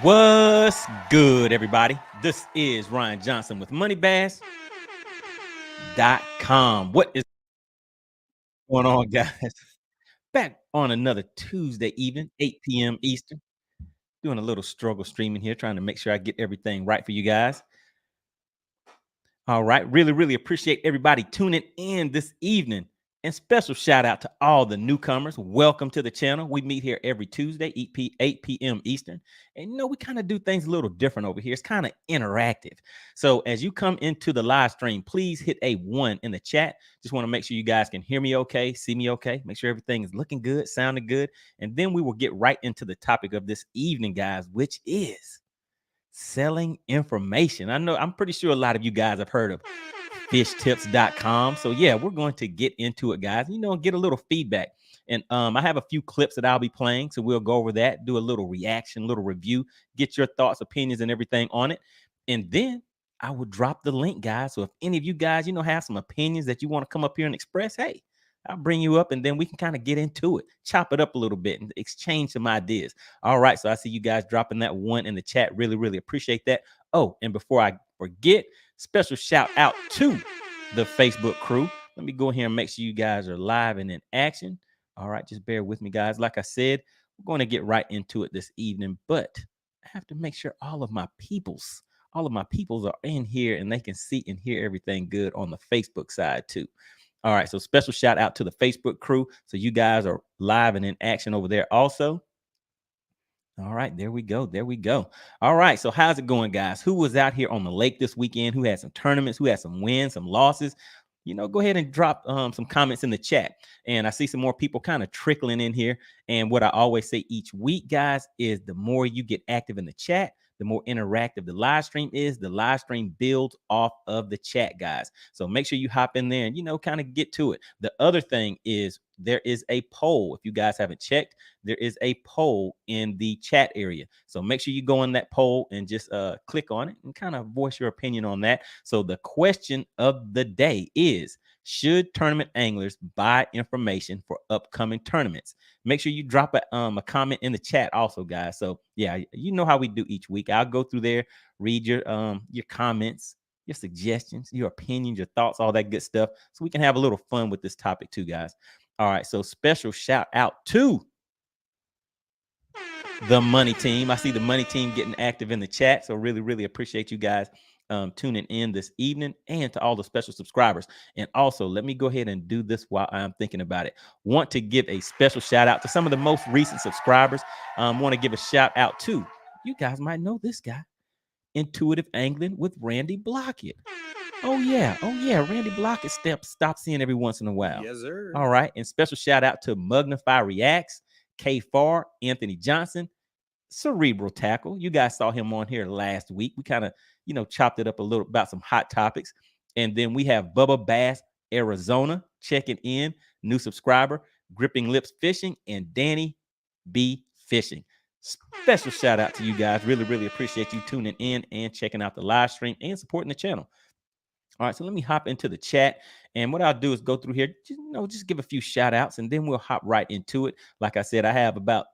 What's good, everybody? This is Ryan Johnson with MoneyBass.com. What is going on, guys? Back on another Tuesday evening, 8 p.m. Eastern. Doing a little struggle streaming here, trying to make sure I get everything right for you guys. All right. Really appreciate everybody tuning in this evening. And special shout out to all the newcomers. Welcome to the channel. We meet here every Tuesday, 8 p.m. Eastern. And we kind of do things a little different over here. It's kind of interactive. So as you come into the live stream, please hit a 1 in the chat. Just want to make sure you guys can hear me okay, see me okay. Make sure everything is looking good, sounding good. And then we will get right into the topic of this evening, guys, which is selling information. I'm pretty sure a lot of you guys have heard of fishtips.com. So yeah, we're going to get into it, guys. Get a little feedback. And I have a few clips that I'll be playing. So we'll go over that, do a little reaction, little review, get your thoughts, opinions, and everything on it. And then I will drop the link, guys. So if any of you guys, have some opinions that you want to come up here and express, hey, I'll bring you up and then we can kind of get into it, chop it up a little bit and exchange some ideas. All right. So I see you guys dropping that 1 in the chat. Really appreciate that. Oh, and before I forget, special shout out to the Facebook crew. Let me go here and make sure you guys are live and in action. All right. Just bear with me, guys. Like I said, we're going to get right into it this evening, but I have to make sure all of my peoples are in here and they can see and hear everything good on the Facebook side too. All right, so special shout out to the Facebook crew. So you guys are live and in action over there also. All right, there we go. All right, so how's it going, guys? Who was out here on the lake this weekend? Who had some tournaments? Who had some wins, some losses? Go ahead and drop some comments in the chat. And I see some more people kind of trickling in here. And what I always say each week, guys, is the more you get active in the chat, the more interactive the live stream is. The live stream builds off of the chat, guys. So make sure you hop in there and, kind of get to it. The other thing is there is a poll. If you guys haven't checked, there is a poll in the chat area. So make sure you go in that poll and just click on it and kind of voice your opinion on that. So the question of the day is, should tournament anglers buy information for upcoming tournaments? Make sure you drop a comment in the chat also, guys. So yeah, you know how we do each week. I'll go through there, read your comments, your suggestions, your opinions, your thoughts, all that good stuff. So we can have a little fun with this topic too, guys. All right, so special shout out to the Money Team. I see the Money Team getting active in the chat. So really appreciate you guys tuning in this evening, and to all the special subscribers. And also, let me go ahead and do this while I'm thinking about it. Want to give a special shout out to some of the most recent subscribers. Want to give a shout out to, you guys might know this guy, Intuitive Angling with Randy Blockett. Oh yeah, Randy Blockett stop seeing every once in a while. Yes, sir. All right, and special shout out to Magnify Reacts, K Farr, Anthony Johnson, Cerebral Tackle. You guys saw him on here last week. We kind of, chopped it up a little about some hot topics. And then we have Bubba Bass, Arizona, checking in, new subscriber, Gripping Lips Fishing, and Danny B Fishing. Special shout out to you guys. Really appreciate you tuning in and checking out the live stream and supporting the channel. All right, so let me hop into the chat. And what I'll do is go through here, just give a few shout outs, and then we'll hop right into it. Like I said, I have about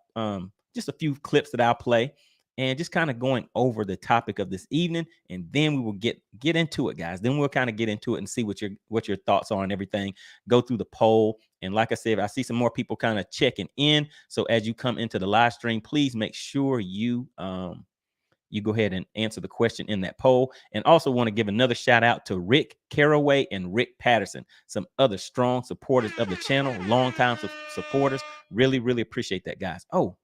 just a few clips that I'll play and just kind of going over the topic of this evening. And then we will get into it, guys. Then we'll kind of get into it and see what your thoughts are on everything. Go through the poll. And like I said, I see some more people kind of checking in. So as you come into the live stream, please make sure you go ahead and answer the question in that poll. And also want to give another shout out to Rick Caraway and Rick Patterson, some other strong supporters of the channel, longtime supporters. Really appreciate that, guys. Oh,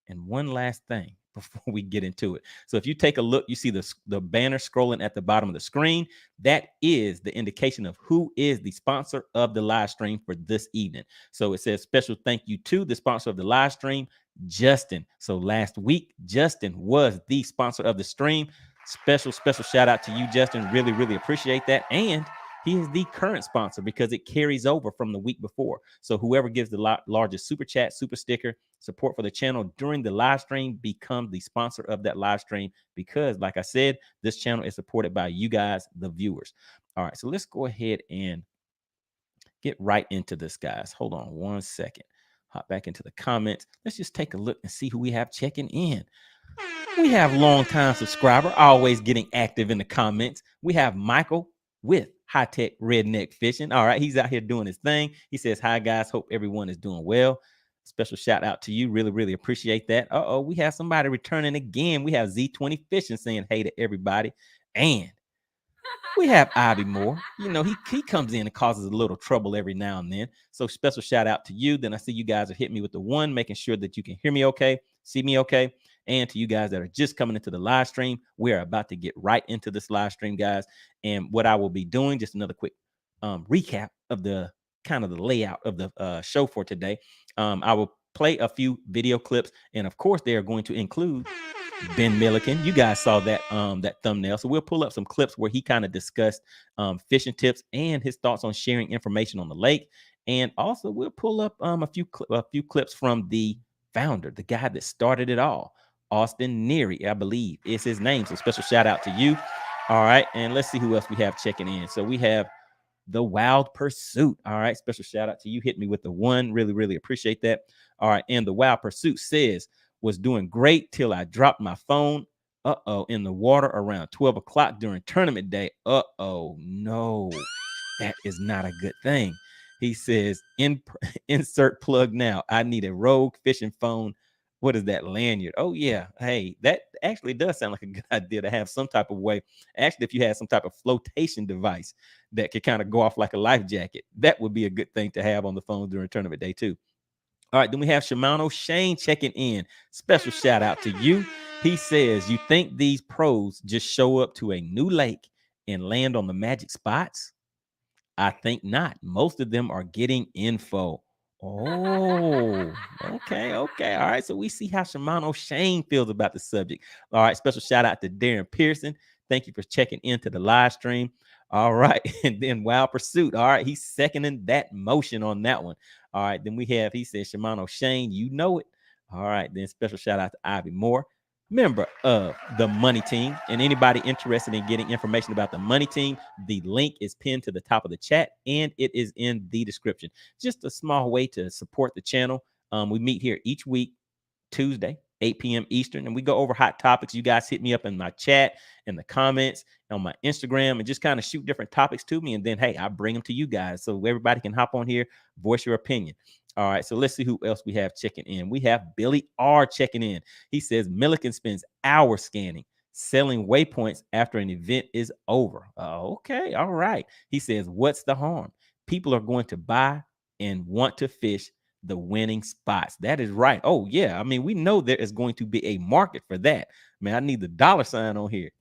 and one last thing before we get into it. So if you take a look, you see the banner scrolling at the bottom of the screen. That is the indication of who is the sponsor of the live stream for this evening. So it says special thank you to the sponsor of the live stream, Justin. So last week, Justin was the sponsor of the stream. Special shout out to you, Justin. Really appreciate that. And he is the current sponsor because it carries over from the week before. So whoever gives the largest super chat, super sticker, support for the channel during the live stream becomes the sponsor of that live stream, because like I said, this channel is supported by you guys, the viewers. All right, so let's go ahead and get right into this, guys. Hold on one second. Hop back into the comments. Let's just take a look and see who we have checking in. We have longtime subscriber, always getting active in the comments. We have Michael with High Tech Redneck Fishing. All right, he's out here doing his thing. He says, "Hi guys, hope everyone is doing well." Special shout out to you. Really, really appreciate that. We have somebody returning again. We have Z20 Fishing saying hey to everybody. And we have Ivy Moore. You know, he comes in and causes a little trouble every now and then. So special shout out to you. Then I see you guys are hitting me with the one, making sure that you can hear me okay, see me okay. And to you guys that are just coming into the live stream, we are about to get right into this live stream, guys. And what I will be doing, just another quick recap of the kind of the layout of the show for today. I will play a few video clips, and of course, they are going to include Ben Milliken. You guys saw that thumbnail. So we'll pull up some clips where he kind of discussed fishing tips and his thoughts on sharing information on the lake. And also we'll pull up a few clips from the founder, the guy that started it all, Austin Neary, I believe is his name. So special shout out to you. All right, and let's see who else we have checking in. So we have the Wild Pursuit. All right, special shout out to you. Hit me with the one. Really, really appreciate that. All right, and the Wild Pursuit says, was doing great till I dropped my phone in the water around 12 o'clock during tournament day. No, that is not a good thing. He says, insert plug now. I need a Rogue fishing phone. What is that, lanyard? Oh yeah, hey, that actually does sound like a good idea to have some type of way. Actually, if you had some type of flotation device that could kind of go off like a life jacket, that would be a good thing to have on the phone during tournament day too. All right, then we have Shimano Shane checking in. Special shout out to you. He says, you think these pros just show up to a new lake and land on the magic spots? I think not. Most of them are getting info. Oh, okay. All right. So we see how Shimano Shane feels about the subject. All right. Special shout out to Darren Pearson. Thank you for checking into the live stream. All right. And then Wild Pursuit. All right. He's seconding that motion on that one. All right. Then he says Shimano Shane, you know it. All right. Then special shout out to Ivy Moore, member of the Money Team. And anybody interested in getting information about the Money Team, the link is pinned to the top of the chat and it is in the description. Just a small way to support the channel. We meet here each week, Tuesday, 8 p.m. Eastern, and we go over hot topics. You guys hit me up in my chat, in the comments, on my Instagram, and just kind of shoot different topics to me. And then, hey, I bring them to you guys so everybody can hop on here, voice your opinion. All right, so let's see who else we have checking in. We have Billy R checking in. He says Milliken spends hours scanning, selling waypoints after an event is over. Okay, all right. He says, what's the harm? People are going to buy and want to fish the winning spots. That is right. Oh, yeah. I mean, we know there is going to be a market for that. Man, I need the dollar sign on here.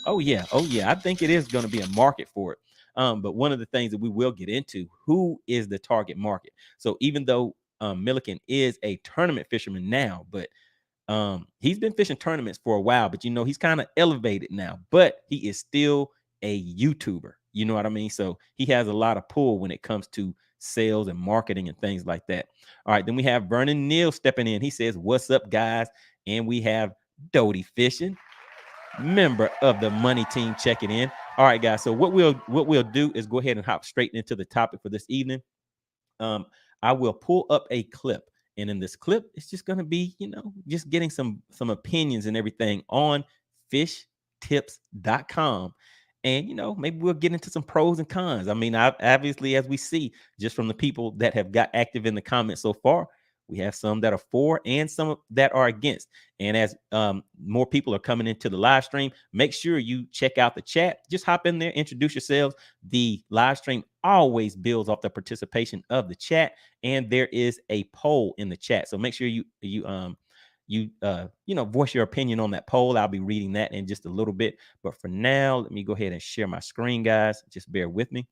Oh, yeah. I think it is going to be a market for it. But one of the things that we will get into, who is the target market? So even though Milliken is a tournament fisherman now, but he's been fishing tournaments for a while, but he's kind of elevated now, but he is still a YouTuber. You know what I mean? So he has a lot of pull when it comes to sales and marketing and things like that. All right, then we have Vernon Neal stepping in. He says, what's up, guys? And we have Doty Fishing, member of the Money Team, checking in. All right, guys. So what we'll do is go ahead and hop straight into the topic for this evening. I will pull up a clip, and in this clip, it's just going to be, just getting some opinions and everything on fishtips.com. And, maybe we'll get into some pros and cons. I mean, obviously, as we see just from the people that have got active in the comments so far, we have some that are for and some that are against. And as more people are coming into the live stream, make sure you check out the chat. Just hop in there, introduce yourselves. The live stream always builds off the participation of the chat, and there is a poll in the chat. So make sure you voice your opinion on that poll. I'll be reading that in just a little bit. But for now, let me go ahead and share my screen, guys. Just bear with me.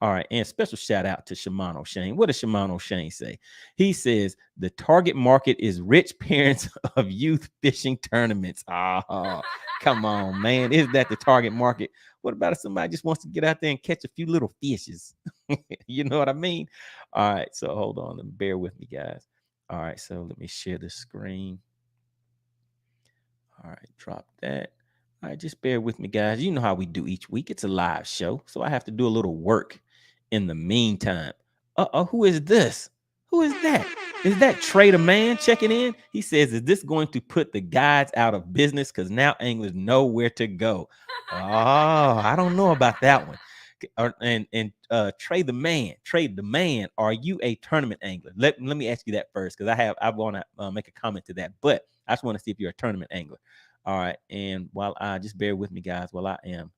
All right, and special shout out to Shimano Shane. What does Shimano Shane say? He says the target market is rich parents of youth fishing tournaments. Oh, come on, man. Is that the target market? What about if somebody just wants to get out there and catch a few little fishes? You know what I mean? All right, so hold on. Bear with me, guys. All right, so let me share the screen. All right, drop that. All right, just bear with me, guys. You know how we do each week. It's a live show, so I have to do a little work in the meantime. Who is this? Who is that? Is that Trader Man checking in? He says, is this going to put the guides out of business? Because now anglers know where to go. Oh, I don't know about that one. Trade the man. Are you a tournament angler? Let me ask you that first, because I want to make a comment to that, but I just want to see if you're a tournament angler. All right, and while I just bear with me, guys, while I am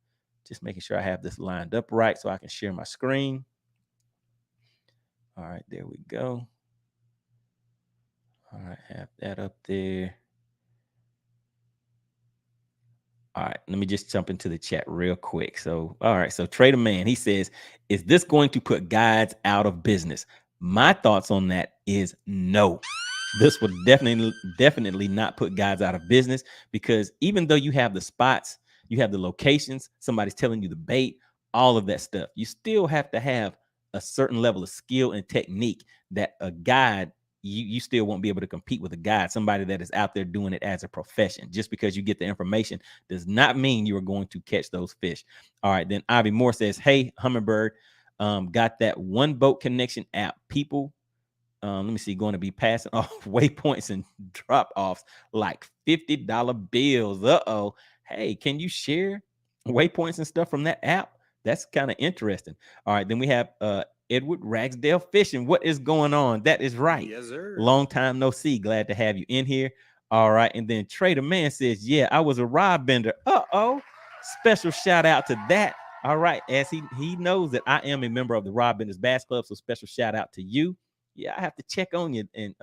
just making sure I have this lined up right so I can share my screen. All right, there we go. All right, have that up there. All right, let me just jump into the chat real quick. So, all right, so Trader Man, he says, is this going to put guides out of business? My thoughts on that is no. This would definitely not put guides out of business, because even though you have the spots, you have the locations, somebody's telling you the bait, all of that stuff, you still have to have a certain level of skill and technique that a guide, you still won't be able to compete with a guide, somebody that is out there doing it as a profession. Just because you get the information does not mean you are going to catch those fish. All right, then Ivy Moore says, hey, Humminbird, got that one boat connection app. People, let me see, going to be passing off waypoints and drop offs like $50 bills. Uh-oh. Hey, can you share waypoints and stuff from that app? That's kind of interesting. All right, then we have Edward Ragsdale Fishing. What is going on? That is right. Yes, sir. Long time no see. Glad to have you in here. All right, and then Trader Man says, yeah, I was a rod bender. Uh-oh. Special shout out to that. All right, as he knows that I am a member of the Rod Benders Bass Club, so special shout out to you. Yeah, I have to check on you and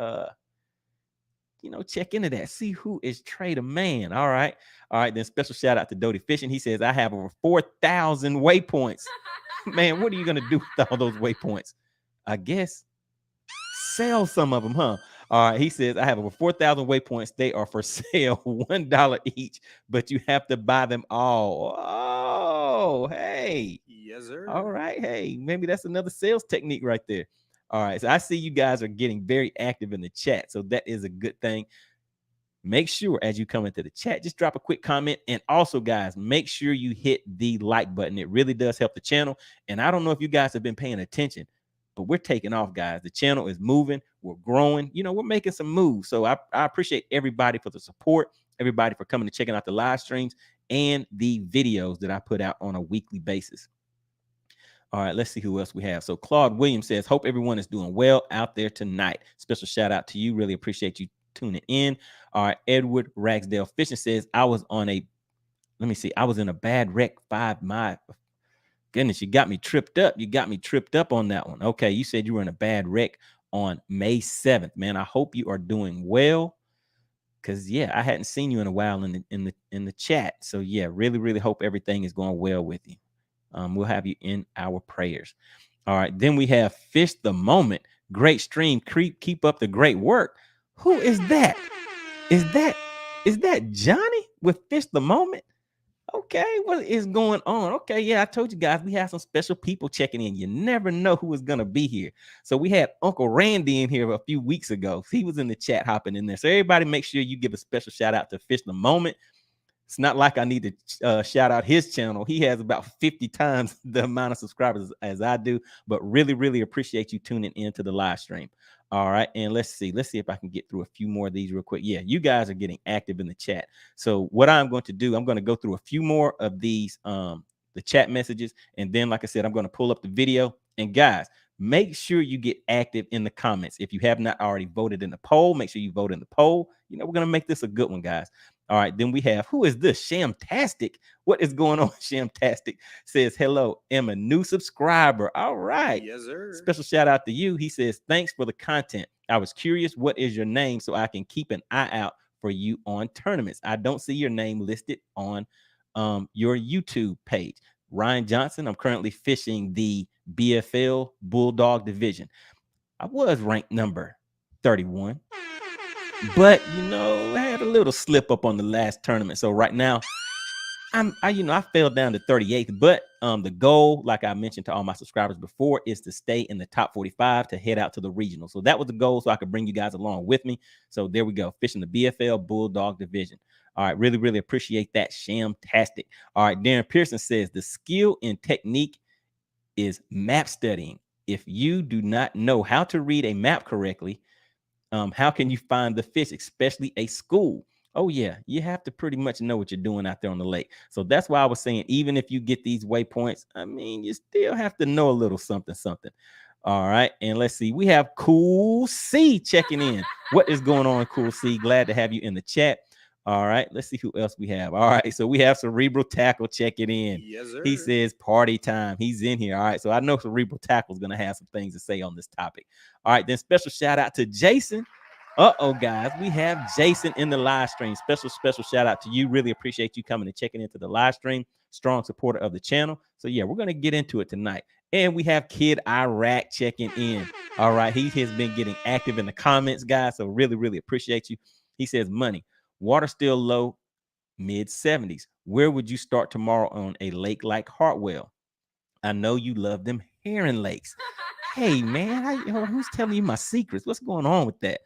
check into that. See who is Trader Man. All right. Then special shout out to Doty Fishing. He says, I have over 4,000 waypoints. Man, what are you gonna do with all those waypoints? I guess sell some of them, huh? All right. He says, I have over 4,000 waypoints. They are for sale, $1 each, but you have to buy them all. Oh, hey. Yes, sir. All right. Hey, maybe that's another sales technique right there. All right. So I see you guys are getting very active in the chat. So that is a good thing. Make sure as you come into the chat, just drop a quick comment. And also, guys, make sure you hit the like button. It really does help the channel. And I don't know if you guys have been paying attention, but we're taking off, guys. The channel is moving. We're growing. We're making some moves. So I appreciate everybody for the support, everybody for coming and checking out the live streams and the videos that I put out on a weekly basis. All right, let's see who else we have. So Claude Williams says, hope everyone is doing well out there tonight. Special shout out to you. Really appreciate you tuning in. All right, Edward Ragsdale Fishing says, I was in a bad wreck 5 miles. Goodness, you got me tripped up. You got me tripped up on that one. Okay, you said you were in a bad wreck on May 7th. Man, I hope you are doing well. Because yeah, I hadn't seen you in a while in the chat. So yeah, really hope everything is going well with you. We'll have you in our prayers. All right. Then we have Fish the Moment. Great stream. Keep up the great work. Who is that? Is that Johnny with Fish the Moment? Okay, what is going on? Okay, yeah, I told you guys we have some special people checking in. You never know who is going to be here. So we had Uncle Randy in here a few weeks ago. He was in the chat hopping in there. So everybody make sure you give a special shout out to Fish the Moment. It's not like I need to shout out his channel. He has about 50 times the amount of subscribers as I do, but really appreciate you tuning into the live stream. All right. And let's see if I can get through a few more of these real quick. Yeah, you guys are getting active in the chat. So what I'm going to do, I'm going to go through a few more of these, the chat messages. And then, like I said, I'm going to pull up the video. And guys, make sure you get active in the comments. If you have not already voted in the poll, make sure you vote in the poll. We're going to make this a good one, guys. All right, then we have, who is this? Shamtastic. What is going on? Shamtastic says, hello, am a new subscriber. All right. Yes, sir. Special shout out to you. He says, thanks for the content. I was curious, what is your name so I can keep an eye out for you on tournaments? I don't see your name listed on your YouTube page. Ryan Johnson, I'm currently fishing the BFL Bulldog Division. I was ranked number 31. But I had a little slip up on the last tournament. So right now, I fell down to 38th. But the goal, like I mentioned to all my subscribers before, is to stay in the top 45 to head out to the regional. So that was the goal, so I could bring you guys along with me. So there we go, fishing the BFL Bulldog Division. All right, really appreciate that. Shamtastic. All right, Darren Pearson says the skill and technique is map studying. if you do not know how to read a map correctly, how can you find the fish, especially a school? Oh yeah, you have to pretty much know what you're doing out there on the lake. So that's why I was saying, even if you get these waypoints, I mean, you still have to know a little something, something. All right, and let's see, we have Cool C checking in. What is going on, Cool C? Glad to have you in the chat. All right, let's see who else we have. All right, so we have Cerebral Tackle checking in. Yes, sir. He says party time. He's in here. All right, so I know Cerebral Tackle is going to have some things to say on this topic. All right, then special shout out to Jason. Uh-oh, guys, we have Jason in the live stream. Special shout out to you. Really appreciate you coming and checking into the live stream. Strong supporter of the channel. So yeah, we're going to get into it tonight. And we have Kid Iraq checking in. All right, he has been getting active in the comments, guys. So really appreciate you. He says, money, water still low, mid 70s. Where would you start tomorrow on a lake like Hartwell? I know you love them herring lakes. Hey, man, who's telling you my secrets? What's going on with that?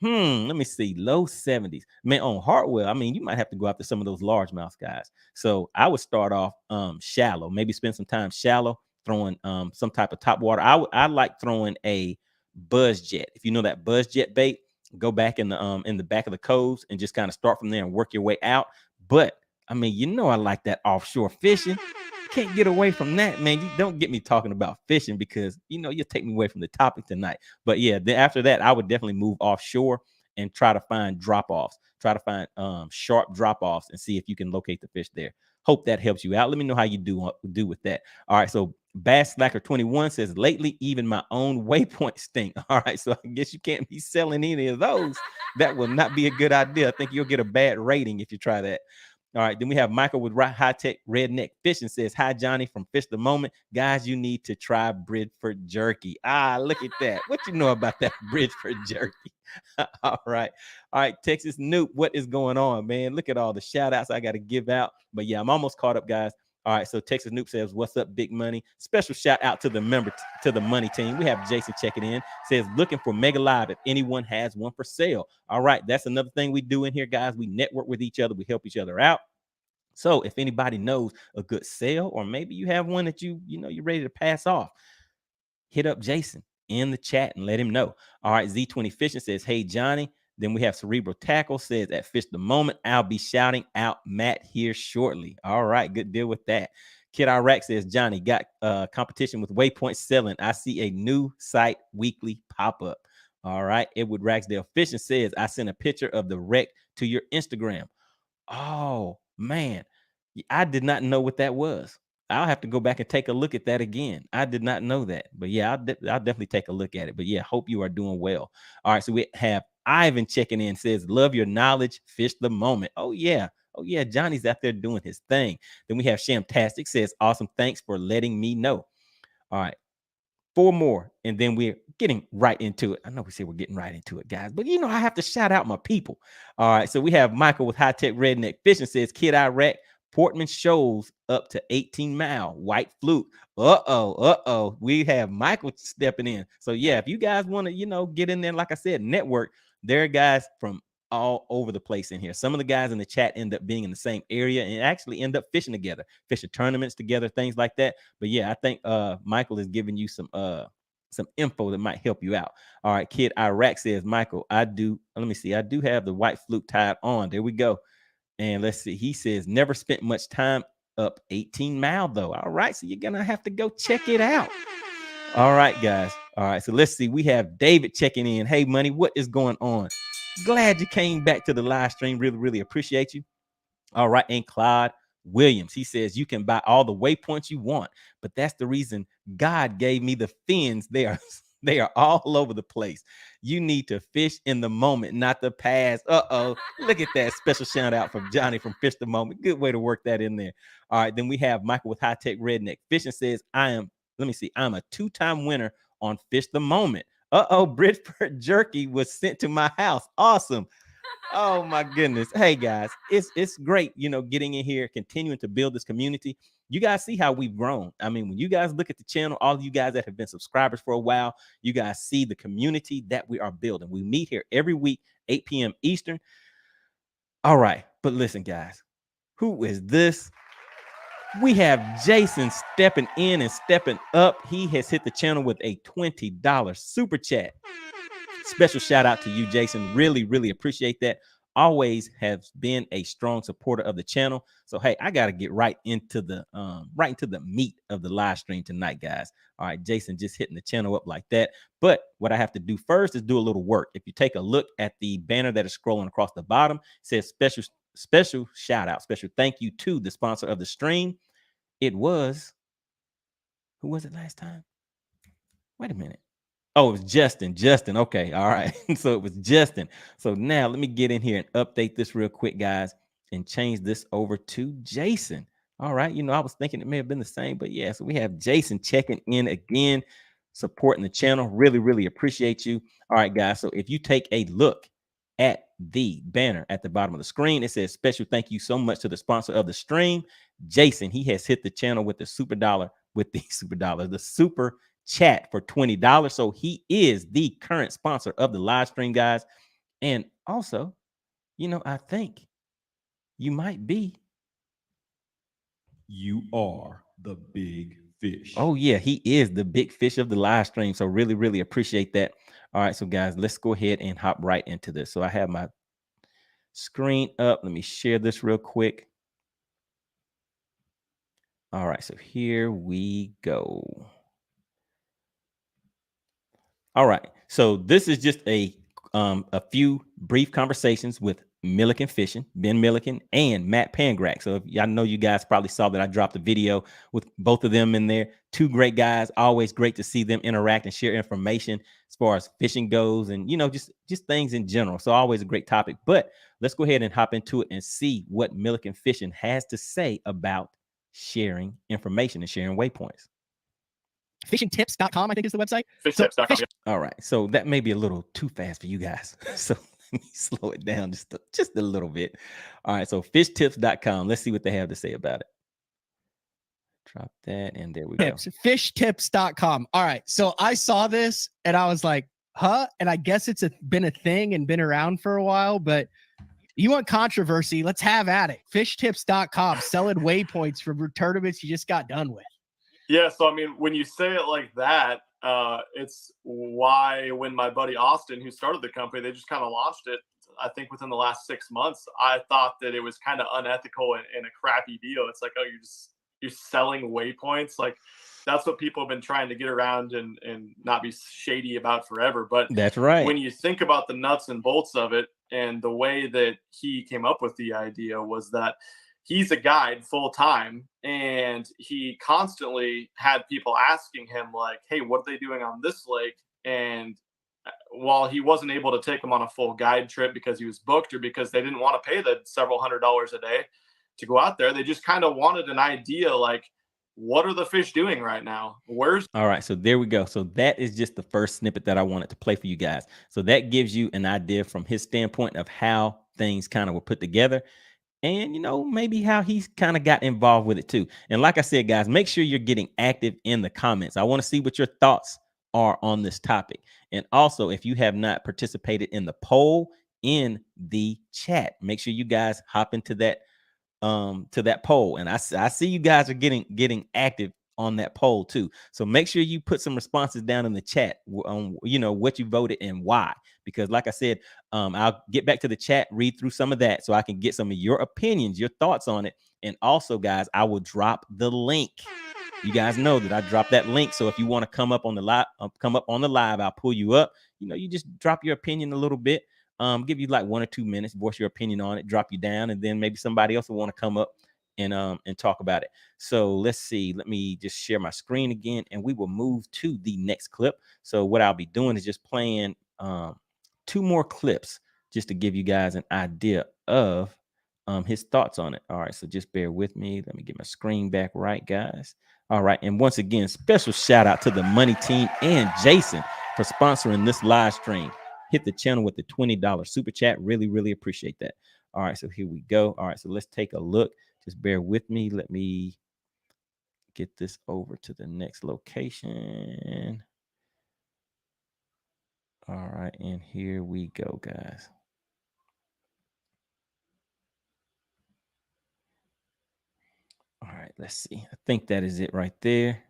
Let me see. Low 70s. Man, on Hartwell, I mean, you might have to go after some of those largemouth guys. So I would start off shallow, maybe spend some time shallow, throwing some type of top water. I like throwing a buzz jet. If you know that buzz jet bait, go back in the back of the coves and just kind of start from there and work your way out. But I mean, I like that offshore fishing. Can't get away from that, man. You don't get me talking about fishing because you'll take me away from the topic tonight. But yeah, then after that, I would definitely move offshore and try to find drop-offs, try to find sharp drop-offs and see if you can locate the fish there. Hope that helps you out. Let me know how you do with that. All right, so Bass Slacker 21 says, lately, even my own waypoint stink. All right, so I guess you can't be selling any of those. That will not be a good idea. I think you'll get a bad rating if you try that. All right, then we have Michael with High Tech Redneck Fishing says, hi, Johnny from Fish the Moment. Guys, you need to try Bridgeford jerky. Look at that. What you know about that Bridgeford jerky? All right. Texas Noop, what is going on, man? Look at all the shout outs I got to give out. But yeah, I'm almost caught up, guys. All right, so Texas Noop says, what's up, big money? Special shout out to the member, to the money team. We have Jason checking in, says, looking for Mega Live if anyone has one for sale. All right, that's another thing we do in here, guys. We network with each other. We help each other out. So if anybody knows a good sale, or maybe you have one that you're ready to pass off, hit up Jason in the chat and let him know. All right, Z20 Fishing says, hey, Johnny. Then we have Cerebral Tackle says, at Fish the Moment, I'll be shouting out Matt here shortly. All right, good deal with that. Kid Iraq says, Johnny, got competition with Waypoint selling. I see a new site weekly pop up. All right, Edward Ragsdale Fishing says, I sent a picture of the wreck to your Instagram. Oh, man, I did not know what that was. I'll have to go back and take a look at that again. I did not know that. But yeah, I'll definitely take a look at it. But yeah, hope you are doing well. All right, so we have Ivan checking in, says, love your knowledge, fish the moment. Oh yeah, Johnny's out there doing his thing. Then we have Shamtastic says, awesome, thanks for letting me know. All right, 4 more, and then we're getting right into it. I know we say we're getting right into it, guys, but I have to shout out my people. All right, so we have Michael with High Tech Redneck Fishing says, Kid Iraq, Portman shows up to 18 mile, white fluke. Uh-oh. We have Michael stepping in. So yeah, if you guys want to, get in there, like I said, network, there are guys from all over the place in here. Some of the guys in the chat end up being in the same area and actually end up fishing together, fishing tournaments together, things like that. But yeah, I think Michael is giving you some info that might help you out. All right, Kid Iraq says, Michael, let me see, I do have the white fluke tied on. There we go. And let's see, he says, never spent much time up 18 mile though. All right, so you're gonna have to go check it out. All right, guys. All right, so let's see, we have David checking in. Hey, money, what is going on? Glad you came back to the live stream. Really appreciate you. All right, and Clyde Williams, he says, you can buy all the waypoints you want, but that's the reason God gave me the fins. They are all over the place. You need to fish in the moment, not the past. Look at that. Special shout out from Johnny from Fish the Moment. Good way to work that in there. All right, then we have Michael with High Tech Redneck Fishing says, I'm a 2-time winner on Fish the Moment. Bridgeford jerky was sent to my house. Awesome. Oh my goodness. Hey guys, it's great, getting in here, continuing to build this community. You guys see how we've grown. I mean, when you guys look at the channel, all of you guys that have been subscribers for a while, you guys see the community that we are building. We meet here every week, 8 p.m. Eastern. All right, but listen, guys, who is this? We have Jason stepping in and stepping up. He has hit the channel with a $20 super chat. Special shout out to you, Jason. Really, really appreciate that. Always has been a strong supporter of the channel. So hey, I got to get right into the meat of the live stream tonight, guys. All right, Jason just hitting the channel up like that. But what I have to do first is do a little work. If you take a look at the banner that is scrolling across the bottom, it says special shout out, special thank you to the sponsor of the stream. It was, who was it last time? Wait a minute. Oh, it was Justin. Justin. Okay. All right. So it was Justin. So now let me get in here and update this real quick, guys, and change this over to Jason. All right. I was thinking it may have been the same, but yeah. So we have Jason checking in again, supporting the channel. Really, really appreciate you. All right, guys. So if you take a look at the banner at the bottom of the screen, it says special thank you so much to the sponsor of the stream, Jason. He has hit the channel with the super chat for $20. So he is the current sponsor of the live stream, guys. And also, I think you might be. You are the big fish. Oh, yeah, he is the big fish of the live stream. So really, really appreciate that. All right, so guys, let's go ahead and hop right into this. So I have my screen up. Let me share this real quick. All right, so here we go. All right, so this is just a few brief conversations with Milliken Fishing, Ben Milliken, and Matt Pangrack. So I know you guys probably saw that I dropped a video with both of them in there. Two great guys. Always great to see them interact and share information as far as fishing goes, and just things in general. So always a great topic. But let's go ahead and hop into it and see what Milliken Fishing has to say about sharing information and sharing waypoints. Fishingtips.com, I think is the website. Fishtips.com. All right. So that may be a little too fast for you guys. So let me slow it down just a little bit. All right. So fishtips.com. Let's see what they have to say about it. Drop that. And there we go. Fishtips.com. All right. So I saw this and I was like, huh? And I guess it's been a thing and been around for a while, but you want controversy? Let's have at it. Fishtips.com, selling waypoints from tournaments you just got done with. Yeah, so I mean, when you say it like that, it's why when my buddy Austin, who started the company, they just kind of launched it, I think within the last 6 months, I thought that it was kind of unethical and a crappy deal. It's like, oh, you're selling waypoints. Like that's what people have been trying to get around and not be shady about forever. But that's right. When you think about the nuts and bolts of it and the way that he came up with the idea was that he's a guide full time, and he constantly had people asking him like, hey, what are they doing on this lake? And while he wasn't able to take them on a full guide trip because he was booked or because they didn't want to pay the several $100s a day to go out there, they just kind of wanted an idea like, what are the fish doing right now? All right, so there we go. So that is just the first snippet that I wanted to play for you guys. So that gives you an idea from his standpoint of how things kind of were put together. And, maybe how he's kind of got involved with it too. And like I said, guys, make sure you're getting active in the comments. I want to see what your thoughts are on this topic. And also, if you have not participated in the poll in the chat, make sure you guys hop into that poll. And I see you guys are getting active on that poll too. So make sure you put some responses down in the chat on what you voted and why. Because like I said, I'll get back to the chat, read through some of that so I can get some of your opinions, your thoughts on it. And also, guys, I will drop the link. You guys know that I dropped that link. So if you want to come up on the live, I'll pull you up. You just drop your opinion a little bit. Give you like 1 or 2 minutes, voice your opinion on it, drop you down, and then maybe somebody else will want to come up and talk about it. So let's see. Let me just share my screen again, and we will move to the next clip. So what I'll be doing is just playing 2 more clips just to give you guys an idea of his thoughts on it. All right, so just bear with me. Let me get my screen back right, guys. All right, and once again, special shout out to the Money Team and Jason for sponsoring this live stream. Hit the channel with the $20 super chat. Really, really appreciate that. All right, so here we go. All right, so let's take a look. Just bear with me. Let me get this over to the next location. All right, and here we go, guys. All right, right, let's see. I think that is it right there.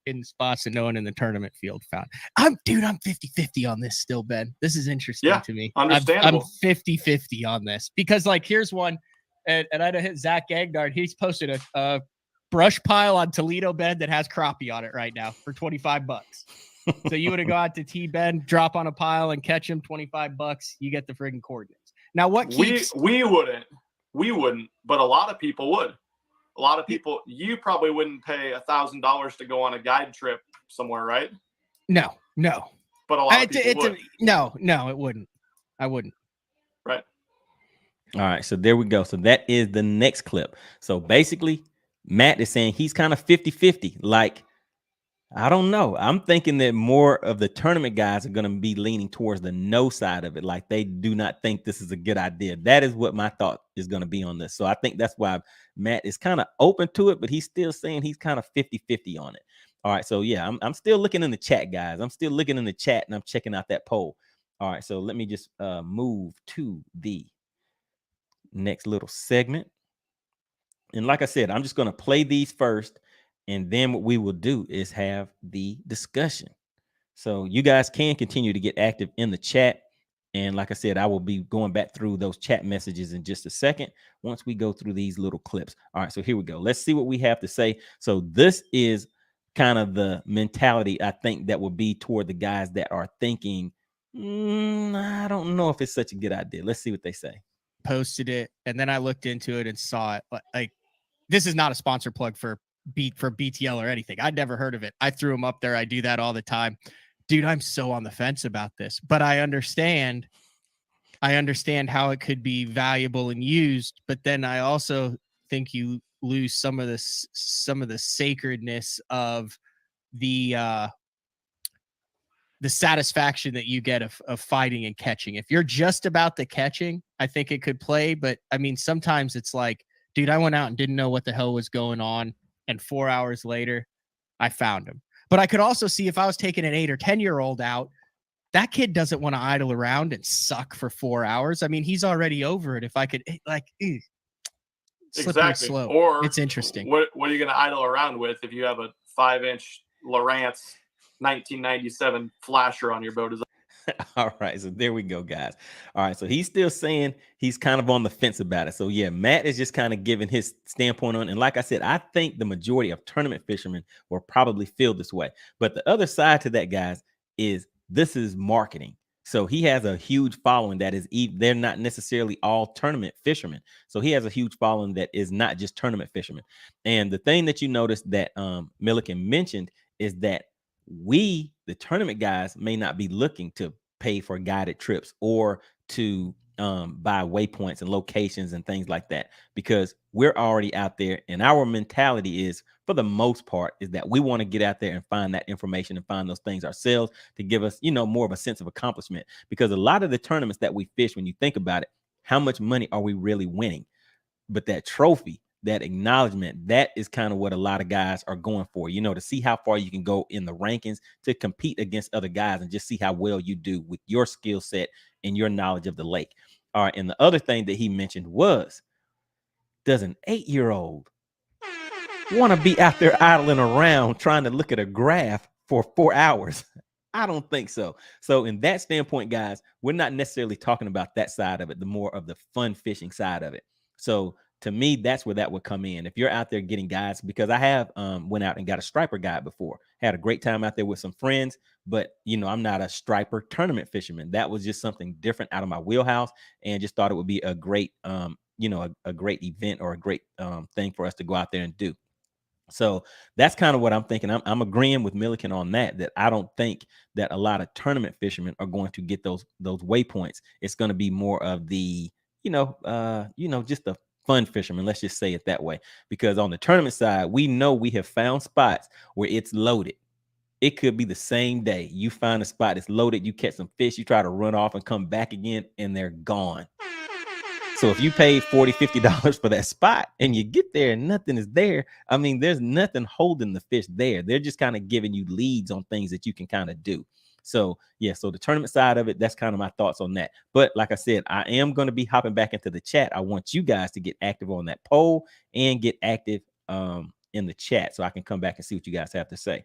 In spots that no one in the tournament field found. I'm 50-50 on this still, Ben. This is interesting Yeah, to me. understandable. I'm 50-50 on this because, like, here's one, and I know hit Zach Gagnard. He's posted a brush pile on Toledo bed that has crappie on it right now for $25. So you would have gone to T-Ben, drop on a pile and catch him, $25. You get the friggin' coordinates. Now, what keeps we wouldn't, but a lot of people would. A lot of people, you probably wouldn't pay $1,000 to go on a guide trip somewhere, right? No. But a lot of people would. No, it wouldn't. I wouldn't. Right. All right, so there we go. So that is the next clip. So basically, Matt is saying he's kind of 50-50. Like, I don't know. I'm thinking that more of the tournament guys are going to be leaning towards the no side of it. Like, they do not think this is a good idea. That is what my thought is going to be on this. So I think that's why Matt is kind of open to it, but he's still saying he's kind of 50-50 on it. All right, so yeah, I'm still looking in the chat, guys. I'm still looking in the chat, and I'm checking out that poll. All right, so let me just move to the next little segment. And like I said, I'm just going to play these first, and then what we will do is have the discussion. So you guys can continue to get active in the chat. And like I said, I will be going back through those chat messages in just a second once we go through these little clips. All right, so here we go. Let's see what we have to say. So this is kind of the mentality, I think, that will be toward the guys that are thinking, I don't know if it's such a good idea. Let's see what they say. Posted it, and then I looked into it and saw it. Like, this is not a sponsor plug for BTL or anything. I'd never heard of it. I threw them up there. I do that all the time. Dude, I'm so on the fence about this, but I understand how it could be valuable and used, but then I also think you lose some of the sacredness of the satisfaction that you get of fighting and catching. If you're just about the catching, I think it could play, but I mean, sometimes it's like, dude, I went out and didn't know what the hell was going on, and 4 hours later, I found him. But I could also see if I was taking an 8 or 10-year-old out, that kid doesn't want to idle around and suck for 4 hours. I mean, he's already over it. If I could, like, slippery Exactly. slope. Or it's interesting. What are you going to idle around with if you have a 5-inch Lowrance 1997 flasher on your boat? All right, so there we go, guys. All right, so he's still saying he's kind of on the fence about it. So yeah, Matt is just kind of giving his standpoint on it. And like I said, I think the majority of tournament fishermen will probably feel this way. But the other side to that, guys, is this is marketing. So he has a huge following that is, they're not necessarily all tournament fishermen. So he has a huge following that is not just tournament fishermen. And the thing that you noticed that Milliken mentioned is that we, the tournament guys, may not be looking to pay for guided trips or to buy waypoints and locations and things like that, because we're already out there, and our mentality is, for the most part, is that we want to get out there and find that information and find those things ourselves to give us, more of a sense of accomplishment. Because a lot of the tournaments that we fish, when you think about it, how much money are we really winning? But that trophy, that acknowledgement, that is kind of what a lot of guys are going for, to see how far you can go in the rankings, to compete against other guys and just see how well you do with your skill set and your knowledge of the lake. All right. And the other thing that he mentioned was, does an 8-year-old want to be out there idling around trying to look at a graph for 4 hours? I don't think so. So in that standpoint, guys, we're not necessarily talking about that side of it, the more of the fun fishing side of it. So to me, that's where that would come in. If you're out there getting guides, because I have went out and got a striper guide before, had a great time out there with some friends, but I'm not a striper tournament fisherman. That was just something different out of my wheelhouse, and just thought it would be a great, a great event or a great thing for us to go out there and do. So that's kind of what I'm thinking. I'm agreeing with Milliken on that I don't think that a lot of tournament fishermen are going to get those waypoints. It's going to be more of the, just the fun fishermen. Let's just say it that way, because on the tournament side, we know we have found spots where it's loaded. It could be the same day. You find a spot that's loaded, you catch some fish, you try to run off and come back again, and they're gone. So if you paid $40, $50 for that spot and you get there and nothing is there, I mean, there's nothing holding the fish there. They're just kind of giving you leads on things that you can kind of do. So yeah, so the tournament side of it, that's kind of my thoughts on that. But like I said, I am going to be hopping back into the chat. I want you guys to get active on that poll and get active in the chat so I can come back and see what you guys have to say.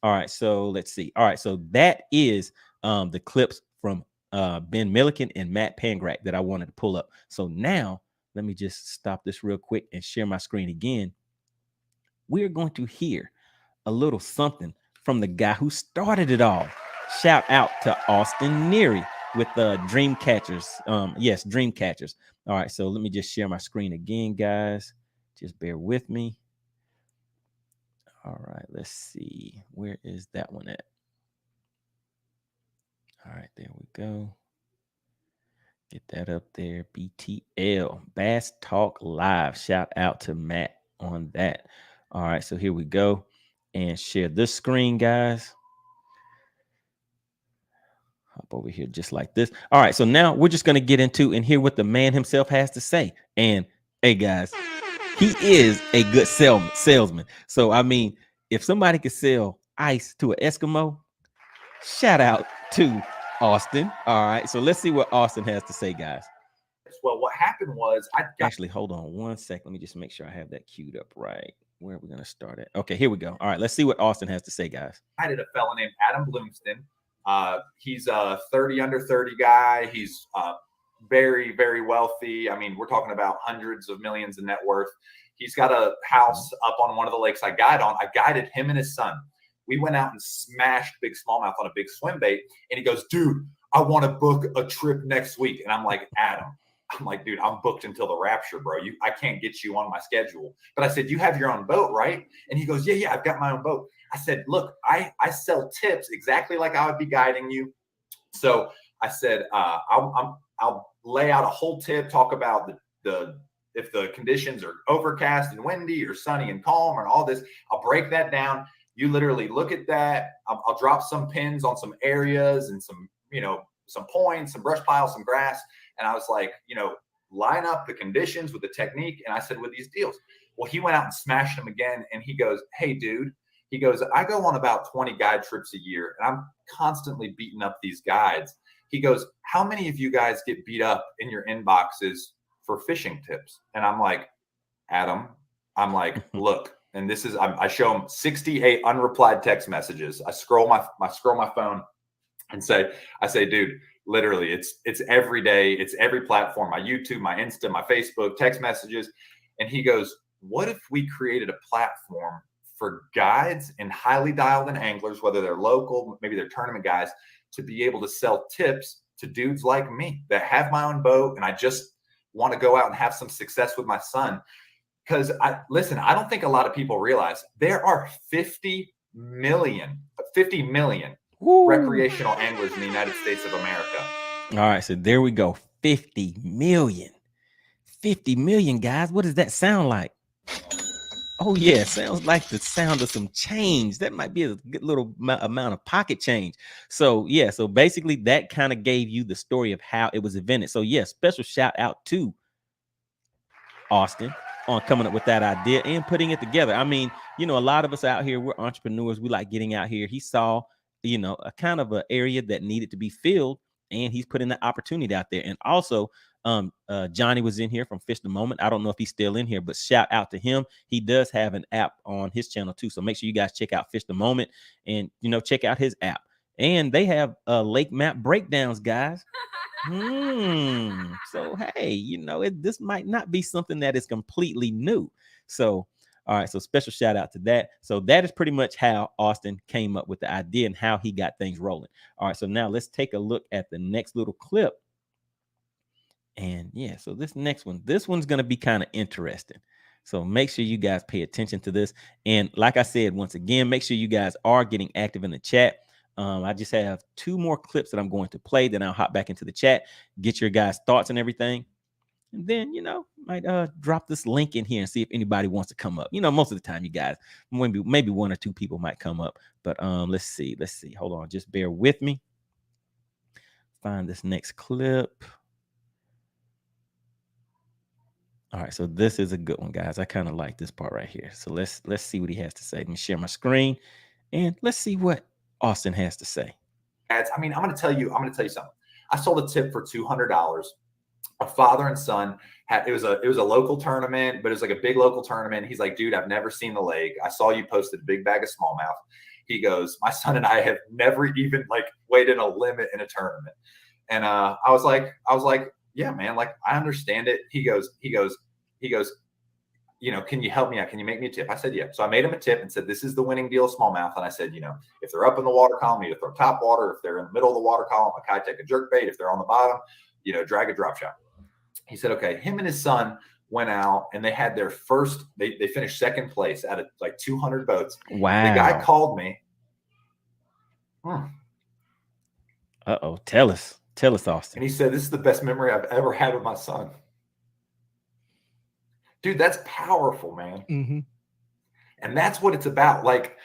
All right, so let's see. All right, so that is the clips from Ben Milliken and Matt Pangrac that I wanted to pull up. So now let me just stop this real quick and share my screen again. We're going to hear a little something from the guy who started it all. Shout out to Austin Neary with Dream Catchers. Yes, Dream Catchers. All right, so let me just share my screen again, guys. Just bear with me. All right, let's see. Where is that one at? All right, there we go. Get that up there. BTL, Bass Talk Live. Shout out to Matt on that. All right, so here we go. And share this screen, guys. Hop over here just like this. All right, so now we're just going to get into and hear what the man himself has to say. And hey, guys, he is a good salesman. So, I mean, if somebody could sell ice to an Eskimo, shout out to Austin. All right, so let's see what Austin has to say, guys. Well, what happened was Actually, hold on one sec. Let me just make sure I have that queued up right. Where are we going to start at? Okay, here we go. All right, let's see what Austin has to say, guys. I had a fellow named Adam Bloomston. He's a 30 under 30 guy. He's very, very wealthy. I mean, we're talking about hundreds of millions in net worth. He's got a house up on one of the lakes I guided him and his son. We went out and smashed big smallmouth on a big swim bait. And he goes, dude, I want to book a trip next week. And I'm like, Adam, dude, I'm booked until the rapture, bro. I can't get you on my schedule. But I said, you have your own boat, right? And he goes, yeah, I've got my own boat. I said, look, I sell tips exactly like I would be guiding you. So I said, I'll lay out a whole tip, talk about if the conditions are overcast and windy or sunny and calm and all this. I'll break that down. You literally look at that. I'll drop some pins on some areas and some points, some brush piles, some grass. And I was like, line up the conditions with the technique. And I said, with these deals. Well, he went out and smashed them again. And he goes, hey, dude, he goes, I go on about 20 guide trips a year and I'm constantly beating up these guides. He goes, how many of you guys get beat up in your inboxes for fishing tips? And I'm like, Adam, look, and this is, I show him 68 unreplied text messages. I scroll my phone and I say, dude, literally it's every day. It's every platform, my YouTube, my Insta, my Facebook, text messages. And he goes, what if we created a platform for guides and highly dialed in anglers, whether they're local, maybe they're tournament guys, to be able to sell tips to dudes like me that have my own boat and I just want to go out and have some success with my son. Because I don't think a lot of people realize there are 50 million Woo. recreational anglers in the United States of America. All right, so there we go. 50 million. 50 million, guys. What does that sound like? Oh, yeah, sounds like the sound of some change. That might be a good little amount of pocket change. So, yeah, so basically that kind of gave you the story of how it was invented. So, yeah, special shout out to Austin on coming up with that idea and putting it together. I mean, a lot of us out here, we're entrepreneurs. We like getting out here. He saw, a kind of an area that needed to be filled, and he's putting the opportunity out there. And also, Johnny was in here from Fish the Moment. I don't know if he's still in here, but shout out to him. He does have an app on his channel too. So make sure you guys check out Fish the Moment and, check out his app. And they have lake map breakdowns, guys. So, hey, this might not be something that is completely new. So, all right. So special shout out to that. So that is pretty much how Austin came up with the idea and how he got things rolling. All right. So now let's take a look at the next little clip. And yeah, so this one's going to be kind of interesting. So make sure you guys pay attention to this. And like I said, once again, make sure you guys are getting active in the chat. I just have 2 more clips that I'm going to play. Then I'll hop back into the chat, get your guys' thoughts and everything. And then, might drop this link in here and see if anybody wants to come up. Most of the time, you guys, maybe 1 or 2 people might come up. But let's see. Hold on. Just bear with me. Find this next clip. All right, so this is a good one, guys. I kind of like this part right here. So let's see what he has to say. Let me share my screen and let's see what Austin has to say. I mean, I'm going to tell you something. I sold a tip for $200. A father and son it was a local tournament, but it was like a big local tournament. He's like, dude, I've never seen the lake. I saw you posted a big bag of smallmouth. He goes, my son and I have never even like weighed in a limit in a tournament. And I was like, yeah, man, like I understand it. He goes, you know, can you help me out? Can you make me a tip? I said, yeah. So I made him a tip and said, this is the winning deal of smallmouth. And I said, you know, if they're up in the water column, you throw top water. If they're in the middle of the water column, a kite, take a jerk bait. If they're on the bottom, you know, drag a drop shot. He said, okay. Him and his son went out and they had their first, they finished second place out of like 200 boats. Wow. The guy called me. Uh-oh. Tell us, Austin. And he said, this is the best memory I've ever had with my son. Dude, that's powerful, man. Mm-hmm. And that's what it's about. Like,